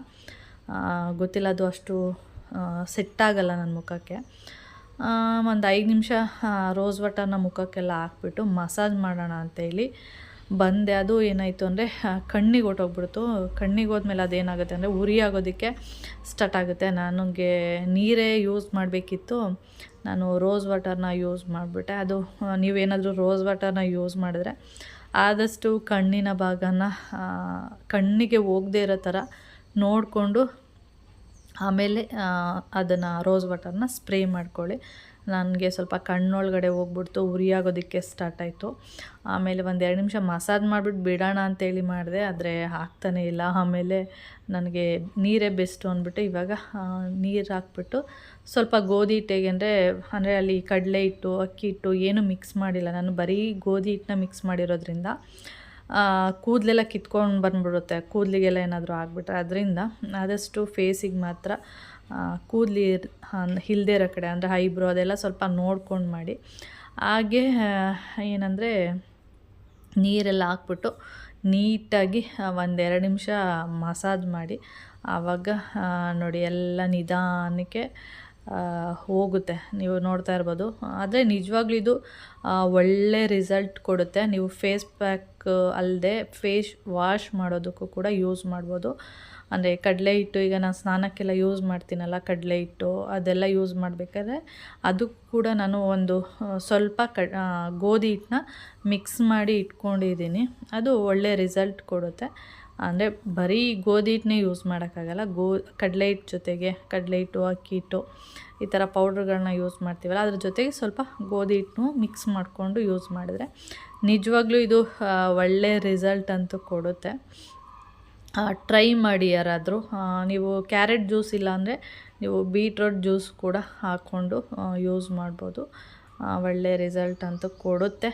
ಗೊತ್ತಿಲ್ಲ ಅದು ಅಷ್ಟು ಸೆಟ್ಟಾಗಲ್ಲ ನನ್ನ ಮುಖಕ್ಕೆ. ಒಂದು 5 ನಿಮಿಷ ರೋಸ್ ವಾಟರ್ನ ಮುಖಕ್ಕೆಲ್ಲ ಹಾಕ್ಬಿಟ್ಟು ಮಸಾಜ್ ಮಾಡೋಣ ಅಂಥೇಳಿ ಬಂದೆ. ಅದು ಏನಾಯಿತು ಅಂದರೆ ಕಣ್ಣಿಗೆ ಹೊಟ್ಟೋಗ್ಬಿಡ್ತು. ಕಣ್ಣಿಗೆ ಹೋದ್ಮೇಲೆ ಅದೇನಾಗುತ್ತೆ ಅಂದರೆ ಉರಿ ಆಗೋದಕ್ಕೆ ಸ್ಟಾರ್ಟ್ ಆಗುತ್ತೆ. ನನಗೆ ನೀರೇ ಯೂಸ್ ಮಾಡಬೇಕಿತ್ತು, ನಾನು ರೋಸ್ ವಾಟರ್ನ ಯೂಸ್ ಮಾಡಿಬಿಟ್ಟೆ. ಅದು ನೀವೇನಾದರೂ ರೋಸ್ ವಾಟರ್ನ ಯೂಸ್ ಮಾಡಿದ್ರೆ ಆದಷ್ಟು ಕಣ್ಣಿನ ಭಾಗನ ಕಣ್ಣಿಗೆ ಹೋಗದೇ ಇರೋ ಥರ ನೋಡಿಕೊಂಡು ಆಮೇಲೆ ಅದನ್ನು ರೋಸ್ ವಾಟರ್ನ ಸ್ಪ್ರೇ ಮಾಡ್ಕೊಳ್ಳಿ. ನನಗೆ ಸ್ವಲ್ಪ ಕಣ್ಣೊಳಗಡೆ ಹೋಗ್ಬಿಡ್ತು, ಉರಿಯಾಗೋದಕ್ಕೆ ಸ್ಟಾರ್ಟ್ ಆಯಿತು. ಆಮೇಲೆ ಒಂದು 2 ನಿಮಿಷ ಮಸಾಜ್ ಮಾಡಿಬಿಟ್ಟು ಬಿಡೋಣ ಅಂತೇಳಿ ಮಾಡಿದೆ, ಆದರೆ ಆಗ್ತಾನೇ ಇಲ್ಲ. ಆಮೇಲೆ ನನಗೆ ನೀರೇ ಬೆಸ್ಟು ಅಂದ್ಬಿಟ್ಟು ಇವಾಗ ನೀರು ಹಾಕ್ಬಿಟ್ಟು ಸ್ವಲ್ಪ ಗೋಧಿ ಹಿಟ್ಟಿಗೆ ಅಂದರೆ ಅಲ್ಲಿ ಕಡಲೆ ಹಿಟ್ಟು ಅಕ್ಕಿ ಹಿಟ್ಟು ಏನೂ ಮಿಕ್ಸ್ ಮಾಡಿಲ್ಲ, ನಾನು ಬರೀ ಗೋಧಿ ಹಿಟ್ಟನ್ನ ಮಿಕ್ಸ್ ಮಾಡಿರೋದ್ರಿಂದ ಕೂದಲೆಲ್ಲ ಕಿತ್ಕೊಂಡು ಬಂದುಬಿಡುತ್ತೆ, ಕೂದಲಿಗೆಲ್ಲ ಏನಾದರೂ ಆಗಿಬಿಟ್ರೆ. ಅದರಿಂದ ಆದಷ್ಟು ಫೇಸಿಗೆ ಮಾತ್ರ ಕೂದಲು ಇಲ್ಲದೇ ಇರೋ ಕಡೆ ಅಂದರೆ ಐಬ್ರೋ ಅದೆಲ್ಲ ಸ್ವಲ್ಪ ನೋಡ್ಕೊಂಡು ಮಾಡಿ. ಹಾಗೆ ಏನಂದರೆ ನೀರೆಲ್ಲ ಹಾಕ್ಬಿಟ್ಟು ನೀಟಾಗಿ 1-2 ನಿಮಿಷ ಮಸಾಜ್ ಮಾಡಿ, ಆವಾಗ ನೋಡಿ ಎಲ್ಲ ನಿಧಾನಕ್ಕೆ ಹೋಗುತ್ತೆ. ನೀವು ನೋಡ್ತಾ ಇರ್ಬೋದು. ಆದರೆ ನಿಜವಾಗ್ಲೂ ಇದು ಒಳ್ಳೆ ರಿಸಲ್ಟ್ ಕೊಡುತ್ತೆ. ನೀವು ಫೇಸ್ ಪ್ಯಾಕ್ ಅಲ್ಲದೆ ಫೇಸ್ ವಾಶ್ ಮಾಡೋದಕ್ಕೂ ಕೂಡ ಯೂಸ್ ಮಾಡ್ಬೋದು. ಅಂದರೆ ಕಡಲೆ ಹಿಟ್ಟು, ಈಗ ನಾನು ಸ್ನಾನಕ್ಕೆಲ್ಲ ಯೂಸ್ ಮಾಡ್ತೀನಲ್ಲ ಕಡಲೆ ಹಿಟ್ಟು, ಅದೆಲ್ಲ ಯೂಸ್ ಮಾಡಬೇಕಾದ್ರೆ ಅದು ಕೂಡ ನಾನು ಒಂದು ಸ್ವಲ್ಪ ಗೋಧಿ ಹಿಟ್ಟನ್ನ ಮಿಕ್ಸ್ ಮಾಡಿ ಇಟ್ಕೊಂಡಿದ್ದೀನಿ. ಅದು ಒಳ್ಳೆ ರಿಸಲ್ಟ್ ಕೊಡುತ್ತೆ. ಅಂದರೆ ಬರೀ ಗೋಧಿ ಹಿಟ್ಟನ್ನೇ ಯೂಸ್ ಮಾಡೋಕ್ಕಾಗಲ್ಲ, ಕಡಲೆ ಹಿಟ್ಟು ಜೊತೆಗೆ ಕಡಲೆ ಹಿಟ್ಟು ಅಕ್ಕಿ ಹಿಟ್ಟು ಈ ಥರ ಪೌಡ್ರ್ಗಳನ್ನ ಯೂಸ್ ಮಾಡ್ತೀವಲ್ಲ, ಅದ್ರ ಜೊತೆಗೆ ಸ್ವಲ್ಪ ಗೋಧಿ ಹಿಟ್ಟನ್ನು ಮಿಕ್ಸ್ ಮಾಡಿಕೊಂಡು ಯೂಸ್ ಮಾಡಿದ್ರೆ ನಿಜವಾಗ್ಲೂ ಇದು ಒಳ್ಳೆ ರಿಸಲ್ಟ್ ಅಂತೂ ಕೊಡುತ್ತೆ. ಟ್ರೈ ಮಾಡಿ ಯಾರಾದರೂ. ನೀವು ಕ್ಯಾರೆಟ್ ಜ್ಯೂಸ್ ಇಲ್ಲಾಂದರೆ ನೀವು ಬೀಟ್ರೋಟ್ ಜ್ಯೂಸ್ ಕೂಡ ಹಾಕ್ಕೊಂಡು ಯೂಸ್ ಮಾಡ್ಬೋದು, ಒಳ್ಳೆ ರಿಸಲ್ಟ್ ಅಂತೂ ಕೊಡುತ್ತೆ.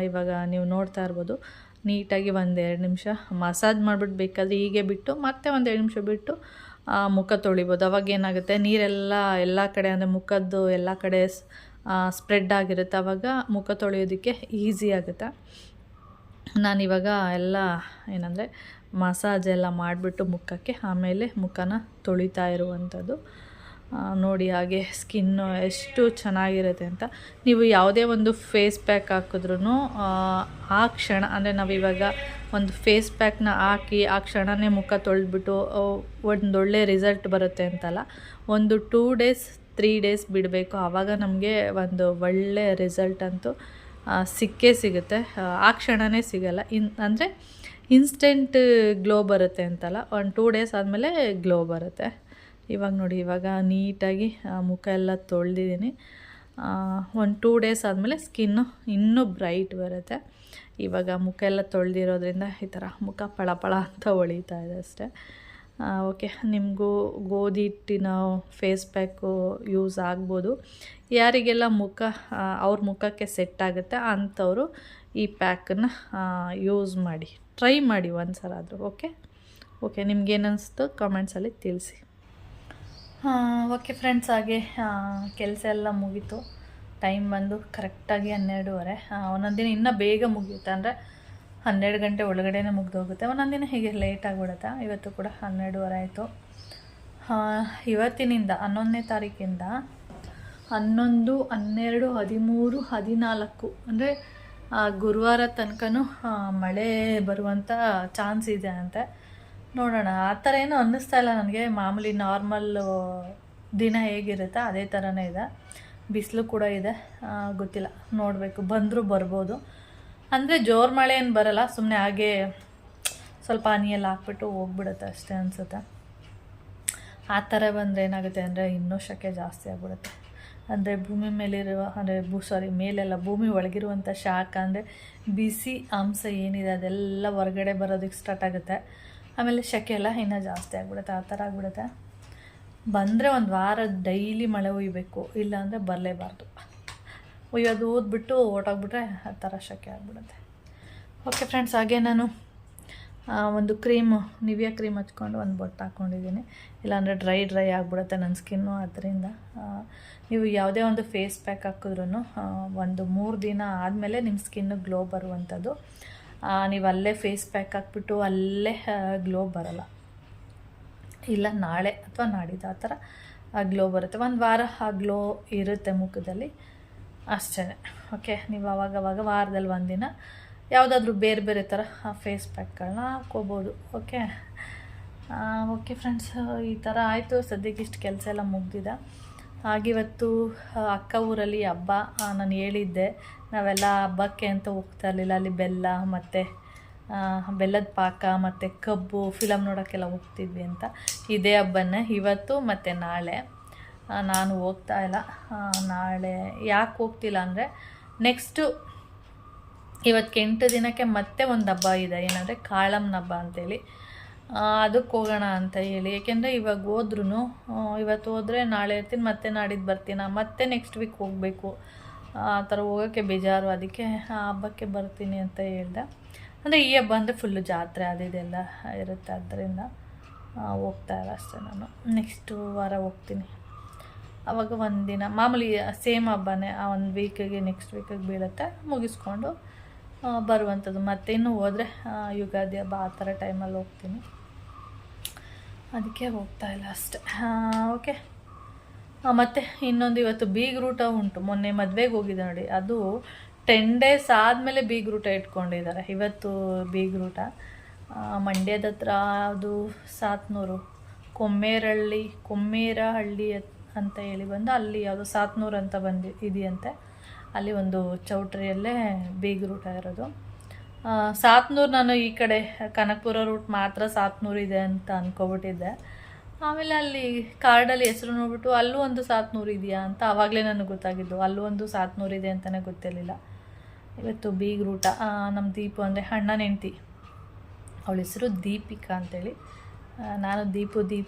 ಇವಾಗ ನೀವು ನೋಡ್ತಾ ಇರ್ಬೋದು, ನೀಟಾಗಿ 1-2 ನಿಮಿಷ ಮಸಾಜ್ ಮಾಡಿಬಿಟ್ಟು ಬೇಕಾದರೆ ಹೀಗೆ ಬಿಟ್ಟು ಮತ್ತೆ 1-2 ನಿಮಿಷ ಬಿಟ್ಟು ಮುಖ ತೊಳಿಬೋದು. ಅವಾಗ ಏನಾಗುತ್ತೆ, ನೀರೆಲ್ಲ ಎಲ್ಲ ಕಡೆ ಅಂದರೆ ಮುಖದ್ದು ಎಲ್ಲ ಕಡೆ ಸ್ಪ್ರೆಡ್ ಆಗಿರುತ್ತೆ, ಆವಾಗ ಮುಖ ತೊಳೆಯೋದಕ್ಕೆ ಈಸಿ ಆಗುತ್ತೆ. ನಾನಿವಾಗ ಎಲ್ಲ ಏನಂದರೆ ಮಸಾಜ್ ಎಲ್ಲ ಮಾಡಿಬಿಟ್ಟು ಮುಖಕ್ಕೆ ಆಮೇಲೆ ಮುಖನ ತೊಳಿತಾ ಇರುವಂಥದ್ದು. ನೋಡಿ ಹಾಗೆ ಸ್ಕಿನ್ನು ಎಷ್ಟು ಚೆನ್ನಾಗಿರುತ್ತೆ ಅಂತ. ನೀವು ಯಾವುದೇ ಒಂದು ಫೇಸ್ ಪ್ಯಾಕ್ ಹಾಕಿದ್ರೂ ಆ ಕ್ಷಣ ಅಂದರೆ ನಾವಿವಾಗ ಒಂದು ಫೇಸ್ ಪ್ಯಾಕ್ನ ಹಾಕಿ ಆ ಕ್ಷಣವೇ ಮುಖ ತೊಳೆದ್ಬಿಟ್ಟು ಒಂದೊಳ್ಳೆ ರಿಸಲ್ಟ್ ಬರುತ್ತೆ ಅಂತಲ್ಲ, ಒಂದು 2 ಡೇಸ್ 3 ಡೇಸ್ ಬಿಡಬೇಕು. ಆವಾಗ ನಮಗೆ ಒಂದು ಒಳ್ಳೆ ರಿಸಲ್ಟ್ ಅಂತೂ ಸಿಕ್ಕೇ ಸಿಗುತ್ತೆ. ಆ ಕ್ಷಣವೇ ಸಿಗಲ್ಲ. ಅಂದರೆ ಇನ್ಸ್ಟೆಂಟ್ ಗ್ಲೋ ಬರುತ್ತೆ ಅಂತಲ್ಲ, ಒಂದು 2 ಡೇಸ್ ಆದಮೇಲೆ ಗ್ಲೋ ಬರುತ್ತೆ. ಇವಾಗ ನೋಡಿ, ಇವಾಗ ನೀಟಾಗಿ ಮುಖ ಎಲ್ಲ ತೊಳೆದಿದ್ದೀನಿ. ಒಂದು 2 ಡೇಸ್ ಆದಮೇಲೆ ಸ್ಕಿನ್ನು ಇನ್ನೂ ಬ್ರೈಟ್ ಬರುತ್ತೆ. ಇವಾಗ ಮುಖ ಎಲ್ಲ ತೊಳೆದಿರೋದ್ರಿಂದ ಈ ಥರ ಮುಖ ಪಳ ಅಂತ ಹೊಳಿತಾ ಇದೆ ಅಷ್ಟೇ. ಓಕೆ, ನಿಮಗೂ ಗೋಧಿ ಹಿಟ್ಟಿನ ಫೇಸ್ ಪ್ಯಾಕು ಯೂಸ್ ಆಗ್ಬೋದು. ಯಾರಿಗೆಲ್ಲ ಮುಖ ಅವ್ರ ಮುಖಕ್ಕೆ ಸೆಟ್ ಆಗುತ್ತೆ ಅಂಥವರು ಈ ಪ್ಯಾಕನ್ನು ಯೂಸ್ ಮಾಡಿ, ಟ್ರೈ ಮಾಡಿ ಒಂದು ಸಲ ಆದರೂ. ಓಕೆ, ನಿಮ್ಗೇನಿಸ್ತು ಕಮೆಂಟ್ಸಲ್ಲಿ ತಿಳಿಸಿ. ಓಕೆ ಫ್ರೆಂಡ್ಸ್, ಹಾಗೆ ಕೆಲಸ ಎಲ್ಲ ಮುಗೀತು. ಟೈಮ್ ಬಂದು ಕರೆಕ್ಟಾಗಿ 12:30. ಒಂದೊಂದು ದಿನ ಇನ್ನೂ ಬೇಗ ಮುಗಿಯುತ್ತೆ, ಅಂದರೆ 12 ಗಂಟೆ ಒಳಗಡೆನೇ ಮುಗಿದೋಗುತ್ತೆ. ಒಂದೊಂದು ದಿನ ಹೀಗೆ ಲೇಟಾಗಿಬಿಡುತ್ತೆ. ಇವತ್ತು ಕೂಡ 12:30 ಆಯಿತು. ಇವತ್ತಿನಿಂದ 11ನೇ ತಾರೀಕಿಂದ 11, 12, 13, 14 ಅಂದರೆ ಗುರುವಾರ ತನಕನೂ ಮಳೆ ಬರುವಂಥ ಚಾನ್ಸ್ ಇದೆ ಅಂತೆ. ನೋಡೋಣ. ಆ ಥರ ಏನೂ ಅನ್ನಿಸ್ತಾ ಇಲ್ಲ ನನಗೆ. ಮಾಮೂಲಿ ನಾರ್ಮಲ್ ದಿನ ಹೇಗಿರುತ್ತೆ ಅದೇ ಥರನೇ ಇದೆ. ಬಿಸಿಲು ಕೂಡ ಇದೆ. ಗೊತ್ತಿಲ್ಲ, ನೋಡಬೇಕು. ಬಂದರೂ ಬರ್ಬೋದು. ಅಂದರೆ ಜೋರು ಮಳೆ ಏನು ಬರಲ್ಲ, ಸುಮ್ಮನೆ ಹಾಗೆ ಸ್ವಲ್ಪ ಹನಿಯೆಲ್ಲ ಹಾಕ್ಬಿಟ್ಟು ಹೋಗ್ಬಿಡುತ್ತೆ ಅಷ್ಟೇ ಅನಿಸುತ್ತೆ. ಆ ಥರ ಬಂದರೆ ಏನಾಗುತ್ತೆ ಅಂದರೆ ಇನ್ನೂ ಶೆಕೆ ಜಾಸ್ತಿ ಆಗಿಬಿಡುತ್ತೆ. ಅಂದರೆ ಭೂಮಿ ಮೇಲಿರುವ ಮೇಲೆಲ್ಲ ಭೂಮಿ ಒಳಗಿರುವಂಥ ಶಾಖ ಅಂದರೆ ಬಿಸಿ ಅಂಶ ಏನಿದೆ ಅದೆಲ್ಲ ಹೊರಗಡೆ ಬರೋದಕ್ಕೆ ಸ್ಟಾರ್ಟ್ ಆಗುತ್ತೆ. ಆಮೇಲೆ ಶೆಕೆ ಎಲ್ಲ ಇನ್ನೂ ಜಾಸ್ತಿ ಆಗಿಬಿಡುತ್ತೆ. ಆ ಥರ ಆಗಿಬಿಡುತ್ತೆ. ಬಂದರೆ ಒಂದು ವಾರ ಡೈಲಿ ಮಳೆ ಹುಯ್ಬೇಕು, ಇಲ್ಲಾಂದರೆ ಬರಲೇಬಾರ್ದು. ಹುಯ್ಯೋದು ಓದ್ಬಿಟ್ಟು ಓಟೋಗ್ಬಿಟ್ರೆ ಆ ಥರ ಶೆಕೆ ಆಗಿಬಿಡುತ್ತೆ. ಓಕೆ ಫ್ರೆಂಡ್ಸ್, ಹಾಗೆ ನಾನು ಒಂದು ಕ್ರೀಮು, ನಿವಿಯಾ ಕ್ರೀಮ್ ಹಚ್ಕೊಂಡು ಒಂದು ಬೊಟ್ಟು ಹಾಕ್ಕೊಂಡಿದ್ದೀನಿ. ಇಲ್ಲಾಂದರೆ ಡ್ರೈ ಆಗಿಬಿಡುತ್ತೆ ನನ್ನ ಸ್ಕಿನ್ನು. ಅದರಿಂದ ನೀವು ಯಾವುದೇ ಒಂದು ಫೇಸ್ ಪ್ಯಾಕ್ ಹಾಕಿದ್ರೂ ಒಂದು 3 ದಿನ ಆದಮೇಲೆ ನಿಮ್ಮ ಸ್ಕಿನ್ನು ಗ್ಲೋ ಬರುವಂಥದ್ದು. ನೀವು ಅಲ್ಲೇ ಫೇಸ್ ಪ್ಯಾಕ್ ಹಾಕ್ಬಿಟ್ಟು ಅಲ್ಲೇ ಗ್ಲೋ ಬರಲ್ಲ. ಇಲ್ಲ ನಾಳೆ ಅಥವಾ ನಾಡಿದ್ದು ಆ ಥರ ಗ್ಲೋ ಬರುತ್ತೆ. ಒಂದು ವಾರ ಆ ಗ್ಲೋ ಇರುತ್ತೆ ಮುಖದಲ್ಲಿ ಅಷ್ಟೇ. ಓಕೆ, ನೀವು ಅವಾಗವಾಗ ವಾರದಲ್ಲಿ 1 ದಿನ ಯಾವುದಾದ್ರೂ ಬೇರೆ ಬೇರೆ ಥರ ಫೇಸ್ ಪ್ಯಾಕ್ಗಳನ್ನ ಹಾಕ್ಕೋಬೋದು. ಓಕೆ ಫ್ರೆಂಡ್ಸ್, ಈ ಥರ ಆಯಿತು. ಸದ್ಯಕ್ಕೆ ಇಷ್ಟು ಕೆಲಸ ಎಲ್ಲ ಮುಗ್ದಿದೆ. ಹಾಗಿವತ್ತು ಅಕ್ಕ ಊರಲ್ಲಿ ಹಬ್ಬ. ನಾನು ಹೇಳಿದ್ದೆ ನಾವೆಲ್ಲ ಹಬ್ಬಕ್ಕೆ ಅಂತ ಹೋಗ್ತಾ ಇರಲಿಲ್ಲ. ಅಲ್ಲಿ ಬೆಲ್ಲ ಮತ್ತು ಬೆಲ್ಲದ ಪಾಕ ಮತ್ತು ಕಬ್ಬು ಫಿಲಮ್ ನೋಡೋಕ್ಕೆಲ್ಲ ಹೋಗ್ತಿದ್ವಿ ಅಂತ. ಇದೇ ಹಬ್ಬನೇ ಇವತ್ತು ಮತ್ತು ನಾಳೆ. ನಾನು ಹೋಗ್ತಾ ಇಲ್ಲ. ನಾಳೆ ಯಾಕೆ ಹೋಗ್ತಿಲ್ಲ ಅಂದರೆ ನೆಕ್ಸ್ಟು ಇವತ್ತು 8 ದಿನಕ್ಕೆ ಮತ್ತೆ ಒಂದು ಹಬ್ಬ ಇದೆ. ಏನಂದರೆ ಕಾಳಮ್ಮನ ಹಬ್ಬ ಅಂತೇಳಿ. ಅದಕ್ಕೆ ಹೋಗೋಣ ಅಂತ ಹೇಳಿ. ಏಕೆಂದರೆ ಇವಾಗ ಹೋದ್ರೂ ಇವತ್ತು ಹೋದರೆ ನಾಳೆ ಇರ್ತೀನಿ, ಮತ್ತೆ ನಾಡಿದ್ದು ಬರ್ತೀನಿ, ಮತ್ತೆ ನೆಕ್ಸ್ಟ್ ವೀಕ್ ಹೋಗಬೇಕು. ಆ ಥರ ಹೋಗೋಕ್ಕೆ ಬೇಜಾರು. ಅದಕ್ಕೆ ಆ ಹಬ್ಬಕ್ಕೆ ಬರ್ತೀನಿ ಅಂತ ಹೇಳ್ದೆ. ಅಂದರೆ ಈ ಹಬ್ಬ ಅಂದರೆ ಫುಲ್ಲು ಜಾತ್ರೆ ಅದೆಲ್ಲ ಇರುತ್ತೆ. ಆದ್ದರಿಂದ ಹೋಗ್ತಾ ಇಲ್ಲ ಅಷ್ಟೇ. ನಾನು ನೆಕ್ಸ್ಟ್ ವಾರ ಹೋಗ್ತೀನಿ. ಆವಾಗ 1 ದಿನ ಮಾಮೂಲಿ ಸೇಮ್ ಹಬ್ಬನೇ ಆ 1 ವೀಕಿಗೆ ನೆಕ್ಸ್ಟ್ ವೀಕಿಗೆ ಬೀಳುತ್ತೆ. ಮುಗಿಸ್ಕೊಂಡು ಬರುವಂಥದ್ದು. ಮತ್ತೆ ಇನ್ನೂ ಹೋದರೆ ಯುಗಾದಿ ಹಬ್ಬ ಆ ಥರ ಟೈಮಲ್ಲಿ ಹೋಗ್ತೀನಿ. ಅದಕ್ಕೆ ಹೋಗ್ತಾ ಇಲ್ಲ ಅಷ್ಟೆ. ಓಕೆ, ಮತ್ತು ಇನ್ನೊಂದು ಇವತ್ತು ಬೀಗ್ರೂಟ ಉಂಟು. ಮೊನ್ನೆ ಮದುವೆಗೆ ಹೋಗಿದ್ದೆ ನೋಡಿ, ಅದು 10 ಡೇಸ್ ಆದಮೇಲೆ ಬೀಗ್ರೂಟ ಇಟ್ಕೊಂಡಿದ್ದಾರೆ. ಇವತ್ತು ಬೀಗ್ರೂಟ ಮಂಡ್ಯದ ಹತ್ರ ಅದು ಸಾತ್ನೂರು ಕೊಮ್ಮೇರಹಳ್ಳಿ ಅಂತ ಹೇಳಿ ಬಂದು ಅಲ್ಲಿ ಯಾವುದೋ ಸಾತ್ನೂರು ಅಂತ ಇದೆಯಂತೆ. ಅಲ್ಲಿ ಒಂದು ಚೌಟ್ರಿಯಲ್ಲೇ ಬೀಗ್ರೂಟ ಇರೋದು. ಸಾತ್ನೂರು, ನಾನು ಈ ಕಡೆ ಕನಕಪುರ ರೂಟ್ ಮಾತ್ರ ಸಾತ್ನೂರು ಇದೆ ಅಂತ ಅಂದ್ಕೊಬಿಟ್ಟಿದ್ದೆ. ಆಮೇಲೆ ಅಲ್ಲಿ ಕಾರ್ಡಲ್ಲಿ ಹೆಸರು ನೋಡ್ಬಿಟ್ಟು ಅಲ್ಲೂ ಒಂದು ಸಾತ್ನೂರು ಇದೆಯಾ ಅಂತ ಆವಾಗಲೇ ನನಗೆ ಗೊತ್ತಾಗಿದ್ದು. ಅಲ್ಲೂ ಒಂದು ಸಾತ್ನೂರು ಇದೆ ಅಂತಲೇ ಗೊತ್ತಿರಲಿಲ್ಲ. ಇವತ್ತು ಬೀಗ್ರೂಟ. ನಮ್ಮ ದೀಪು ಅಂದರೆ ಅಣ್ಣನ ಹೆಂಡ್ತಿ, ಅವಳ ಹೆಸರು ದೀಪಿಕಾ ಅಂತೇಳಿ. ನಾನು ದೀಪು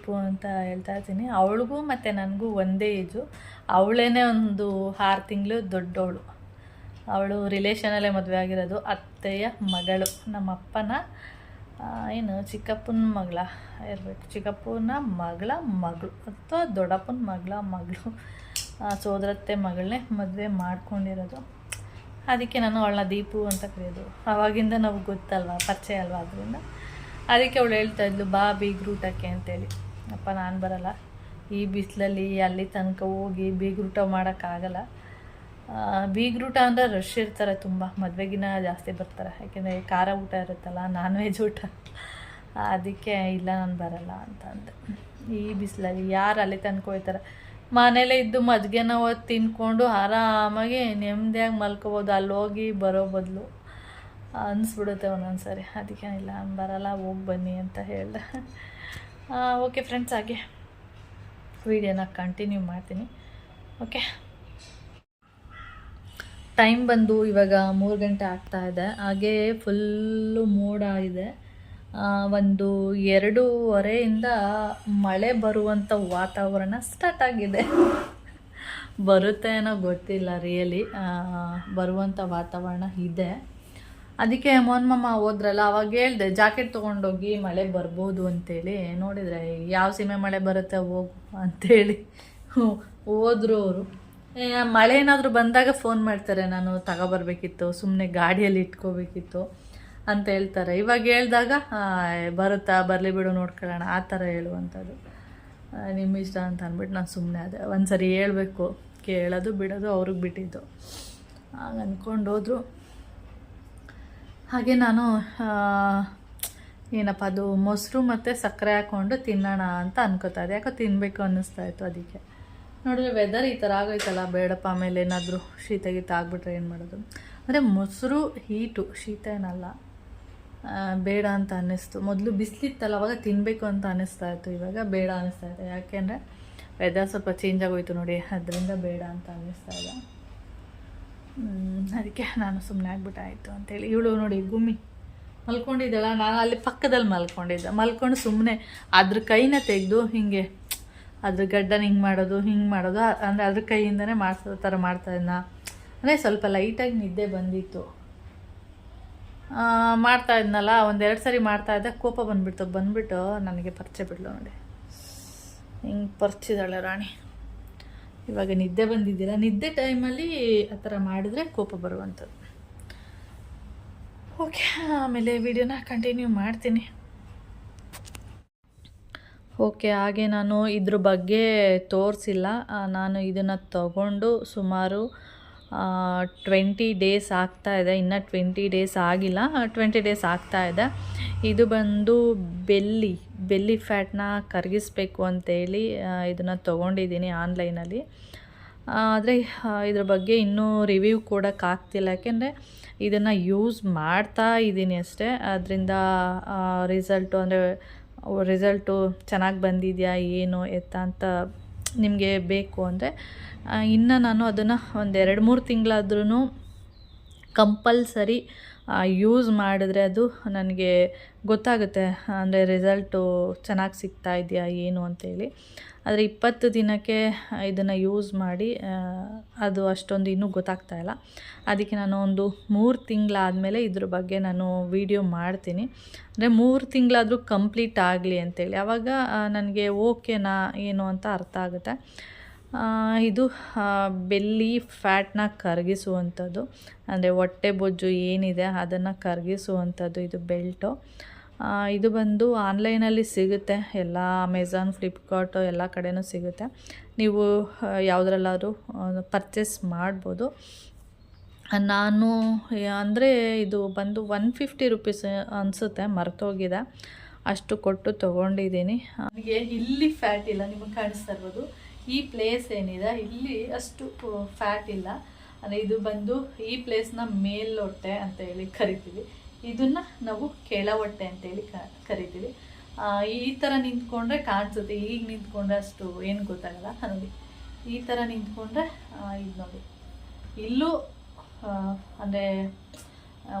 ಅಂತ ಹೇಳ್ತಾ ಇರ್ತೀನಿ. ಅವಳಿಗೂ ಮತ್ತು ನನಗೂ ಒಂದೇ ಏಜು. ಅವಳೇ ಒಂದು 6 ತಿಂಗಳು ದೊಡ್ಡವಳು. ಅವಳು ರಿಲೇಷನಲ್ಲೇ ಮದುವೆ ಆಗಿರೋದು. ಅತ್ತೆಯ ಮಗಳು, ನಮ್ಮ ಅಪ್ಪನ ಚಿಕ್ಕಪ್ಪನ ಮಗಳ ಇರಬೇಕು. ಚಿಕ್ಕಪ್ಪನ ಮಗಳು ಅಥವಾ ದೊಡ್ಡಪ್ಪನ ಮಗಳು ಸೋದರತ್ತೆ ಮಗಳನ್ನೇ ಮದುವೆ ಮಾಡ್ಕೊಂಡಿರೋದು. ಅದಕ್ಕೆ ನಾನು ಅವಳನ್ನ ದೀಪು ಅಂತ ಕರೆಯೋದು. ಆವಾಗಿಂದ ನಾವು ಗೊತ್ತಲ್ವ, ಪರಿಚಯ ಅಲ್ವ. ಅದರಿಂದ ಅದಕ್ಕೆ ಅವಳು ಹೇಳ್ತಾ ಇದ್ಲು ಬಾ ಬೀಗ್ರೂಟಕ್ಕೆ ಅಂತೇಳಿ. ಅಪ್ಪ ನಾನು ಬರಲ್ಲ, ಈ ಬಿಸಿಲಲ್ಲಿ ಅಲ್ಲಿ ತನಕ ಹೋಗಿ ಬೀಗ್ರೂಟ ಮಾಡೋಕ್ಕಾಗಲ್ಲ. ಬೀಗ್ರೂಟ ಅಂದರೆ ರಶ್ ಇರ್ತಾರೆ ತುಂಬ, ಮದುವೆಗಿನ ಜಾಸ್ತಿ ಬರ್ತಾರೆ, ಯಾಕೆಂದರೆ ಖಾರ ಊಟ ಇರುತ್ತಲ್ಲ, ನಾನ್ ವೆಜ್ ಊಟ. ಅದಕ್ಕೆ ಇಲ್ಲ ನಾನು ಬರಲ್ಲ ಅಂತ ಅಂದೆ. ಈ ಬಿಸಿಲಲ್ಲಿ ಯಾರು ಅಲ್ಲಿ ತನಕ ಹೋಗ್ತಾರೆ? ಮನೇಲೇ ಇದ್ದು ಮಜ್ಜಿಗೆನ ಹೊತ್ತು ತಿನ್ಕೊಂಡು ಆರಾಮಾಗಿ ನೆಮ್ಮದಿಯಾಗಿ ಮಲ್ಕೋಬೋದು, ಅಲ್ಲಿ ಹೋಗಿ ಬರೋ ಬದಲು ಅನಿಸ್ಬಿಡುತ್ತೆ ಒಂದೊಂದು ಸರಿ. ಅದಕ್ಕೇನಿಲ್ಲ ನಾನು ಬರಲ್ಲ, ಹೋಗಿ ಬನ್ನಿ ಅಂತ ಹೇಳ್ದೆ. ಓಕೆ ಫ್ರೆಂಡ್ಸ್, ಹಾಗೆ ವಿಡಿಯೋನ ಕಂಟಿನ್ಯೂ ಮಾಡ್ತೀನಿ. ಓಕೆ, ಟೈಮ್ ಬಂದು ಇವಾಗ 3 ಗಂಟೆ ಆಗ್ತಾಯಿದೆ. ಹಾಗೇ ಫುಲ್ಲು ಮೋಡ ಇದೆ. ಒಂದು 2:30ಇಂದ ಮಳೆ ಬರುವಂಥ ವಾತಾವರಣ ಸ್ಟಾರ್ಟ್ ಆಗಿದೆ. ಬರುತ್ತೆ ಏನೋ ಗೊತ್ತಿಲ್ಲ, ರಿಯಲಿ ಬರುವಂಥ ವಾತಾವರಣ ಇದೆ. ಅದಕ್ಕೆ ಮೋಹನ್ಮಮ್ಮ ಹೋದ್ರಲ್ಲ, ಅವಾಗ ಹೇಳಿದೆ ಜಾಕೆಟ್ ತೊಗೊಂಡೋಗಿ ಮಳೆ ಬರ್ಬೋದು ಅಂತೇಳಿ. ನೋಡಿದರೆ ಯಾವ ಸೀಮೆ ಮಳೆ ಬರುತ್ತೆ ಹೋಗು ಅಂಥೇಳಿ ಹೋದರು ಅವರು. ಮಳೆ ಏನಾದರೂ ಬಂದಾಗ ಫೋನ್ ಮಾಡ್ತಾರೆ, ನಾನು ತಗೊಬರ್ಬೇಕಿತ್ತು, ಸುಮ್ಮನೆ ಗಾಡಿಯಲ್ಲಿ ಇಟ್ಕೋಬೇಕಿತ್ತು ಅಂತ ಹೇಳ್ತಾರೆ. ಇವಾಗ ಹೇಳಿದಾಗ ಬರುತ್ತಾ, ಬರಲಿ ಬಿಡು ನೋಡ್ಕೊಳ್ಳೋಣ ಆ ಥರ ಹೇಳುವಂಥದ್ದು. ನಿಮ್ಮ ಇಷ್ಟ ಅಂತ ಅಂದ್ಬಿಟ್ಟು ನಾನು ಸುಮ್ಮನೆ ಅದೇ. ಒಂದು ಸರಿ ಹೇಳಬೇಕು, ಕೇಳೋದು ಬಿಡೋದು ಅವ್ರಿಗೆ ಬಿಟ್ಟಿದ್ದು. ಆಗ ಅಂದ್ಕೊಂಡು ಹೋದರು. ಹಾಗೆ ನಾನು ಏನಪ್ಪ ಅದು ಮೊಸರು ಮತ್ತು ಸಕ್ಕರೆ ಹಾಕ್ಕೊಂಡು ತಿನ್ನೋಣ ಅಂತ ಅನ್ಕೋತಾ ಇದ್ದೆ. ಯಾಕೋ ತಿನ್ನಬೇಕು ಅನ್ನಿಸ್ತಾಯಿತ್ತು. ಅದಕ್ಕೆ ನೋಡಿದ್ರೆ ವೆದರ್ ಈ ಥರ ಆಗೋಯ್ತಲ್ಲ, ಬೇಡಪ್ಪ ಆಮೇಲೆ ಏನಾದರೂ ಶೀತ ಗೀತ ಆಗಿಬಿಟ್ರೆ ಏನು ಮಾಡೋದು. ಅಂದರೆ ಮೊಸರು ಹೀಟು, ಶೀತ ಏನಲ್ಲ, ಬೇಡ ಅಂತ ಅನ್ನಿಸ್ತು. ಮೊದಲು ಬಿಸಿಲಿತ್ತಲ್ಲ, ಅವಾಗ ತಿನ್ನಬೇಕು ಅಂತ ಅನ್ನಿಸ್ತಾ ಇತ್ತು, ಇವಾಗ ಬೇಡ ಅನ್ನಿಸ್ತಾ ಇದೆ. ಯಾಕೆಂದರೆ ವೆದರ್ ಸ್ವಲ್ಪ ಚೇಂಜ್ ಆಗೋಯ್ತು ನೋಡಿ, ಅದರಿಂದ ಬೇಡ ಅಂತ ಅನ್ನಿಸ್ತಾ ಇದೆ. ಅದಕ್ಕೆ ನಾನು ಸುಮ್ಮನೆ ಆಗ್ಬಿಟ್ಟಾಯಿತು ಅಂತೇಳಿ. ಇವಳು ನೋಡಿ ಗುಮ್ಮಿ ಮಲ್ಕೊಂಡಿದ್ದಾಳ, ನಾನು ಅಲ್ಲಿ ಪಕ್ಕದಲ್ಲಿ ಮಲ್ಕೊಂಡಿದ್ದೆ. ಮಲ್ಕೊಂಡು ಸುಮ್ಮನೆ ಅದ್ರ ಕೈನ ತೆಗೆದು ಹಿಂಗೆ ಅದ್ರ ಗಡ್ಡನ ಹಿಂಗೆ ಮಾಡೋದು ಅಂದರೆ ಅದ್ರ ಕೈಯಿಂದನೇ ಮಾಡಿಸೋ ಥರ ಮಾಡ್ತಾಯಿದ್ನ. ಅಂದರೆ ಸ್ವಲ್ಪ ಲೈಟಾಗಿ ನಿದ್ದೆ ಬಂದಿತ್ತು, ಮಾಡ್ತಾಯಿದ್ನಲ್ಲ. 1-2 ಸರಿ ಮಾಡ್ತಾಯಿದ್ದೆ, ಕೋಪ ಬಂದುಬಿಟ್ಟು ನನಗೆ ಪರಿಚಯ ಬಿಡ್ಲು ನೋಡಿ, ಹಿಂಗೆ ಪರಿಚಿದಾಳೆ ರಾಣಿ. ಇವಾಗ ನಿದ್ದೆ ಬಂದಿದ್ದಿಲ್ಲ, ನಿದ್ದೆ ಟೈಮಲ್ಲಿ ಆ ಥರ ಮಾಡಿದರೆ ಕೋಪ ಬರುವಂಥದ್ದು. ಓಕೆ, ಆಮೇಲೆ ವಿಡಿಯೋನ ಕಂಟಿನ್ಯೂ ಮಾಡ್ತೀನಿ. ಓಕೆ, ಹಾಗೆ ನಾನು ಇದ್ರ ಬಗ್ಗೆ ತೋರಿಸಿಲ್ಲ. ನಾನು ಇದನ್ನು ತಗೊಂಡು ಸುಮಾರು 20 ಡೇಸ್ ಆಗ್ತಾಯಿದೆ. ಇನ್ನು 20 ಡೇಸ್ ಆಗಿಲ್ಲ, 20 ಡೇಸ್ ಆಗ್ತಾಯಿದೆ. ಇದು ಬಂದು ಬೆಲ್ಲಿ ಫ್ಯಾಟ್ನ ಕರಗಿಸ್ಬೇಕು ಅಂತೇಳಿ ಇದನ್ನು ತೊಗೊಂಡಿದ್ದೀನಿ ಆನ್ಲೈನಲ್ಲಿ. ಆದರೆ ಇದ್ರ ಬಗ್ಗೆ ಇನ್ನೂ ರಿವ್ಯೂ ಕೊಡೋಕ್ಕಾಗ್ತಿಲ್ಲ, ಯಾಕೆಂದರೆ ಇದನ್ನು ಯೂಸ್ ಮಾಡ್ತಾ ಇದ್ದೀನಿ ಅಷ್ಟೇ. ಅದರಿಂದ ರಿಸಲ್ಟು ಚೆನ್ನಾಗಿ ಬಂದಿದೆಯಾ ಏನು ಎತ್ತ ಅಂತ ನಿಮಗೆ ಬೇಕು ಅಂದರೆ ಇನ್ನು ನಾನು ಅದನ್ನು 1-2-3 ತಿಂಗಳಾದ್ರೂ ಕಂಪಲ್ಸರಿ ಯೂಸ್ ಮಾಡಿದ್ರೆ ಅದು ನನಗೆ ಗೊತ್ತಾಗುತ್ತೆ, ಅಂದರೆ ರಿಸಲ್ಟು ಚೆನ್ನಾಗಿ ಸಿಗ್ತಾ ಇದೆಯಾ ಏನು ಅಂತೇಳಿ. ಆದರೆ 20 ದಿನಕ್ಕೆ ಇದನ್ನು ಯೂಸ್ ಮಾಡಿ ಅದು ಅಷ್ಟೊಂದು ಇನ್ನೂ ಗೊತ್ತಾಗ್ತಾಯಿಲ್ಲ. ಅದಕ್ಕೆ ನಾನು ಒಂದು 3 ತಿಂಗಳಾದಮೇಲೆ ಇದ್ರ ಬಗ್ಗೆ ನಾನು ವಿಡಿಯೋ ಮಾಡ್ತೀನಿ. ಅಂದರೆ 3 ತಿಂಗಳಾದರೂ ಕಂಪ್ಲೀಟ್ ಆಗಲಿ ಅಂತೇಳಿ, ಆವಾಗ ನನಗೆ ಓಕೆನಾ ಏನು ಅಂತ ಅರ್ಥ ಆಗುತ್ತೆ. ಇದು ಬೆಲ್ಲಿ ಫ್ಯಾಟ್ನ ಕರಗಿಸುವಂಥದ್ದು, ಅಂದರೆ ಹೊಟ್ಟೆ ಬೊಜ್ಜು ಏನಿದೆ ಅದನ್ನು ಕರಗಿಸುವಂಥದ್ದು ಇದು ಬೆಲ್ಟು. ಇದು ಬಂದು ಆನ್ಲೈನಲ್ಲಿ ಸಿಗುತ್ತೆ, ಎಲ್ಲ ಅಮೆಝಾನ್, ಫ್ಲಿಪ್ಕಾರ್ಟು ಎಲ್ಲ ಕಡೆಯೂ ಸಿಗುತ್ತೆ. ನೀವು ಯಾವುದ್ರಲ್ಲಾದ್ರೂ ಪರ್ಚೇಸ್ ಮಾಡ್ಬೋದು. ನಾನು ಅಂದರೆ ಇದು ಬಂದು 150 ರೂಪೀಸ್ ಅನಿಸುತ್ತೆ, ಮರ್ತೋಗಿದೆ, ಅಷ್ಟು ಕೊಟ್ಟು ತೊಗೊಂಡಿದ್ದೀನಿ. ನನಗೆ ಇಲ್ಲಿ ಫ್ಯಾಟ್ ಇಲ್ಲ, ನಿಮಗೆ ಕಾಣಿಸ್ತಾ ಇರ್ಬೋದು. ಈ ಪ್ಲೇಸ್ ಏನಿದೆ ಇಲ್ಲಿ ಅಷ್ಟು ಫ್ಯಾಟ್ ಇಲ್ಲ. ಅಂದರೆ ಇದು ಬಂದು ಈ ಪ್ಲೇಸ್ನ ಮೇಲ್ಹೊಟ್ಟೆ ಅಂತ ಹೇಳಿ ಕರಿತೀವಿ, ಇದನ್ನು ನಾವು ಕೆಳ ಹೊಟ್ಟೆ ಅಂತೇಳಿ ಕರಿತೀವಿ. ಈ ಥರ ನಿಂತ್ಕೊಂಡ್ರೆ ಕಾಣಿಸುತ್ತೆ, ಈಗ ನಿಂತ್ಕೊಂಡ್ರೆ ಅಷ್ಟು ಏನು ಗೊತ್ತಾಗಲ್ಲ. ನೋಡಿ ಈ ಥರ ನಿಂತ್ಕೊಂಡ್ರೆ ಇದು ನೋಡಿ ಇಲ್ಲೂ ಅಂದರೆ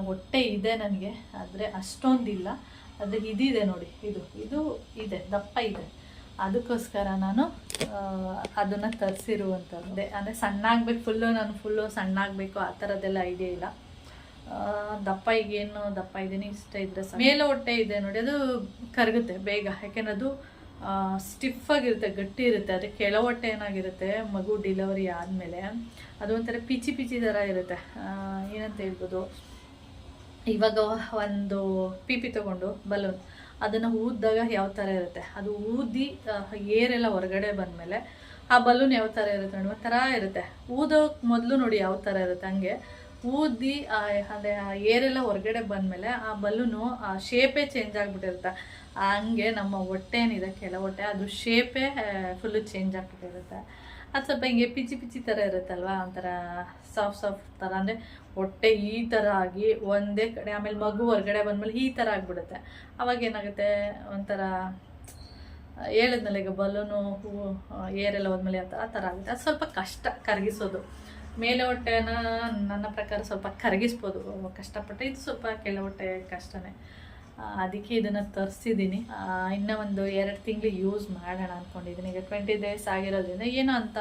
ಹೊಟ್ಟೆ ಇದೆ ನನಗೆ, ಆದರೆ ಅಷ್ಟೊಂದಿಲ್ಲ. ಆದರೆ ಇದಿದೆ ನೋಡಿ, ಇದು ಇದೆ, ದಪ್ಪ ಇದೆ. ಅದಕ್ಕೋಸ್ಕರ ನಾನು ಅದನ್ನು ತರಿಸಿರುವಂಥದ್ದೇ. ಅಂದರೆ ಸಣ್ಣಾಗಬೇಕು, ನಾನು ಫುಲ್ಲು ಸಣ್ಣಾಗಬೇಕು ಆ ಥರದ್ದೆಲ್ಲ ಐಡಿಯಾ ಇಲ್ಲ. ದಪ್ಪ ಈಗೇನು ದಪ್ಪ ಇದ್ದೀನಿ, ಇಷ್ಟ ಇದ್ದರೆ ಮೇಲೆ ಹೊಟ್ಟೆ ಇದೆ ನೋಡಿ, ಅದು ಕರಗುತ್ತೆ ಬೇಗ, ಯಾಕೆಂದ್ರೆ ಅದು ಸ್ಟಿಫಾಗಿರುತ್ತೆ, ಗಟ್ಟಿ ಇರುತ್ತೆ. ಆದರೆ ಕೆಳ ಹೊಟ್ಟೆ ಏನಾಗಿರುತ್ತೆ, ಮಗು ಡಿಲಿವರಿ ಆದಮೇಲೆ ಅದು ಒಂಥರ ಪಿಚಿ ಥರ ಇರುತ್ತೆ. ಏನಂತ ಹೇಳ್ಬೋದು, ಇವಾಗ ಒಂದು ಪಿ ತೊಗೊಂಡು ಬಲೂನ್ ಅದನ್ನು ಊದಿದಾಗ ಯಾವ ಥರ ಇರುತ್ತೆ, ಅದು ಊದಿ ಏರೆಲ್ಲ ಹೊರಗಡೆ ಬಂದಮೇಲೆ ಆ ಬಲೂನ್ ಯಾವ ಥರ ಇರುತ್ತೆ ನೋಡಿ, ಒಂಥರ ಇರುತ್ತೆ. ಊದೋಕೆ ಮೊದಲು ನೋಡಿ ಯಾವ ಥರ ಇರುತ್ತೆ, ಹಂಗೆ ಊದಿ ಅಂದರೆ ಏರೆಲ್ಲ ಹೊರಗಡೆ ಬಂದಮೇಲೆ ಆ ಬಲೂನು ಆ ಶೇಪೇ ಚೇಂಜ್ ಆಗಿಬಿಟ್ಟಿರುತ್ತೆ. ಹಂಗೆ ನಮ್ಮ ಹೊಟ್ಟೆ ಏನಿದೆ ಕೆಳ ಹೊಟ್ಟೆ, ಅದು ಶೇಪೇ ಫುಲ್ಲು ಚೇಂಜ್ ಆಗಿಬಿಟ್ಟಿರುತ್ತೆ. ಅದು ಸ್ವಲ್ಪ ಹಿಂಗೆ ಪಿಚ್ಚಿ ಪಿಚ್ಚಿ ಥರ ಇರುತ್ತಲ್ವ, ಒಂಥರ ಸಾಫ್ಟ್ ಥರ, ಅಂದರೆ ಹೊಟ್ಟೆ ಈ ಥರ ಆಗಿ ಒಂದೇ ಕಡೆ, ಆಮೇಲೆ ಮಗು ಹೊರಗಡೆ ಬಂದಮೇಲೆ ಈ ಥರ ಆಗಿಬಿಡುತ್ತೆ. ಅವಾಗ ಏನಾಗುತ್ತೆ, ಒಂಥರ ಹೇಳಿದ್ನಲ್ಲ ಈಗ ಬಲೂನು ಹೂವು ಏರೆಲ್ಲ ಹೋದ್ಮೇಲೆ ಆ ಥರ ಆಗುತ್ತೆ. ಅದು ಸ್ವಲ್ಪ ಕಷ್ಟ ಕರಗಿಸೋದು. ಮೇಲೆ ಹೊಟ್ಟೆನ ನನ್ನ ಪ್ರಕಾರ ಸ್ವಲ್ಪ ಕರಗಿಸ್ಬೋದು ಕಷ್ಟಪಟ್ಟು, ಇದು ಸ್ವಲ್ಪ ಕೆಳ ಹೊಟ್ಟೆ ಕಷ್ಟನೇ. ಅದಕ್ಕೆ ಇದನ್ನು ತರಿಸಿದ್ದೀನಿ. ಇನ್ನೂ ಒಂದು 2 ತಿಂಗಳು ಯೂಸ್ ಮಾಡೋಣ ಅಂದ್ಕೊಂಡಿದ್ದೀನಿ. ಈಗ 20 days ಆಗಿರೋದ್ರಿಂದ ಏನೋ ಅಂತ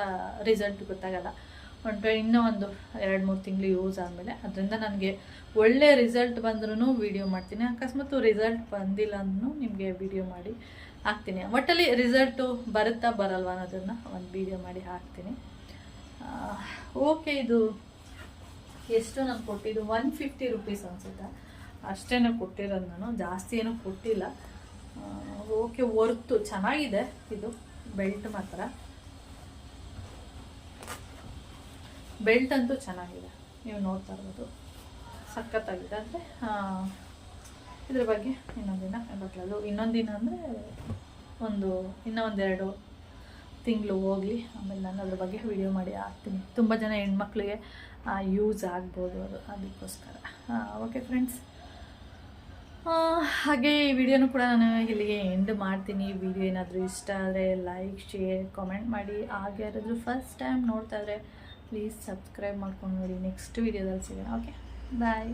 ರಿಸಲ್ಟ್ ಗೊತ್ತಾಗಲ್ಲ. ಇನ್ನೂ ಒಂದು 2-3 ತಿಂಗಳು ಯೂಸ್ ಆದಮೇಲೆ ಅದರಿಂದ ನನಗೆ ಒಳ್ಳೆ ರಿಸಲ್ಟ್ ಬಂದ್ರೂ ವೀಡಿಯೋ ಮಾಡ್ತೀನಿ. ಅಕಸ್ಮಾತ್ ರಿಸಲ್ಟ್ ಬಂದಿಲ್ಲ ಅಂದ್ರೂ ನಿಮಗೆ ವೀಡಿಯೋ ಮಾಡಿ ಹಾಕ್ತೀನಿ. ಒಟ್ಟಲ್ಲಿ ರಿಸಲ್ಟು ಬರುತ್ತಾ ಬರಲ್ವ ಅನ್ನೋದನ್ನು ಒಂದು ವೀಡಿಯೋ ಮಾಡಿ ಹಾಕ್ತೀನಿ. ಓಕೆ, ಇದು ಎಷ್ಟು ನಾನು ಕೊಟ್ಟಿದ್ದು 150 rupees ಅನಿಸುತ್ತೆ, ಅಷ್ಟೇ ಕೊಟ್ಟಿರೋದು. ನಾನು ಜಾಸ್ತಿ ಏನೂ ಕೊಟ್ಟಿಲ್ಲ. ಓಕೆ, ವರ್ತು ಚೆನ್ನಾಗಿದೆ ಇದು ಬೆಲ್ಟ್. ಮಾತ್ರ ಬೆಲ್ಟ್ ಅಂತೂ ಚೆನ್ನಾಗಿದೆ, ನೀವು ನೋಡ್ತಾ ಇರ್ಬೋದು, ಸಖತ್ತಾಗಿದೆ. ಅಂದರೆ ಇದ್ರ ಬಗ್ಗೆ ಇನ್ನೊಂದಿನ ಗೊತ್ತಲ್ಲ, ಇನ್ನೊಂದಿನ ಅಂದರೆ ಇನ್ನೂ 2 ತಿಂಗಳು ಹೋಗಲಿ, ಆಮೇಲೆ ನಾನು ಅದ್ರ ಬಗ್ಗೆ ವಿಡಿಯೋ ಮಾಡಿ ಹಾಕ್ತೀನಿ. ತುಂಬ ಜನ ಹೆಣ್ಮಕ್ಳಿಗೆ ಯೂಸ್ ಆಗ್ಬೋದು ಅದು, ಅದಕ್ಕೋಸ್ಕರ. ಓಕೆ ಫ್ರೆಂಡ್ಸ್, ಹಾಗೆ ಈ ವಿಡಿಯೋನು ಕೂಡ ನಾನು ಇಲ್ಲಿಗೆ ಎಂಡ್ ಮಾಡ್ತೀನಿ. ಈ ವಿಡಿಯೋ ಏನಾದರೂ ಇಷ್ಟ ಆದರೆ ಲೈಕ್, ಶೇರ್, ಕಾಮೆಂಟ್ ಮಾಡಿ. ಹಾಗೆ ಯಾರಾದರೂ ಫಸ್ಟ್ ಟೈಮ್ ನೋಡ್ತಾ ಇದ್ದರೆ ಪ್ಲೀಸ್ ಸಬ್ಸ್ಕ್ರೈಬ್ ಮಾಡ್ಕೊಂಡು ನೋಡಿ. ನೆಕ್ಸ್ಟ್ ವಿಡಿಯೋದಲ್ಲಿ ಸಿಗೋಣ. ಓಕೆ, ಬಾಯ್.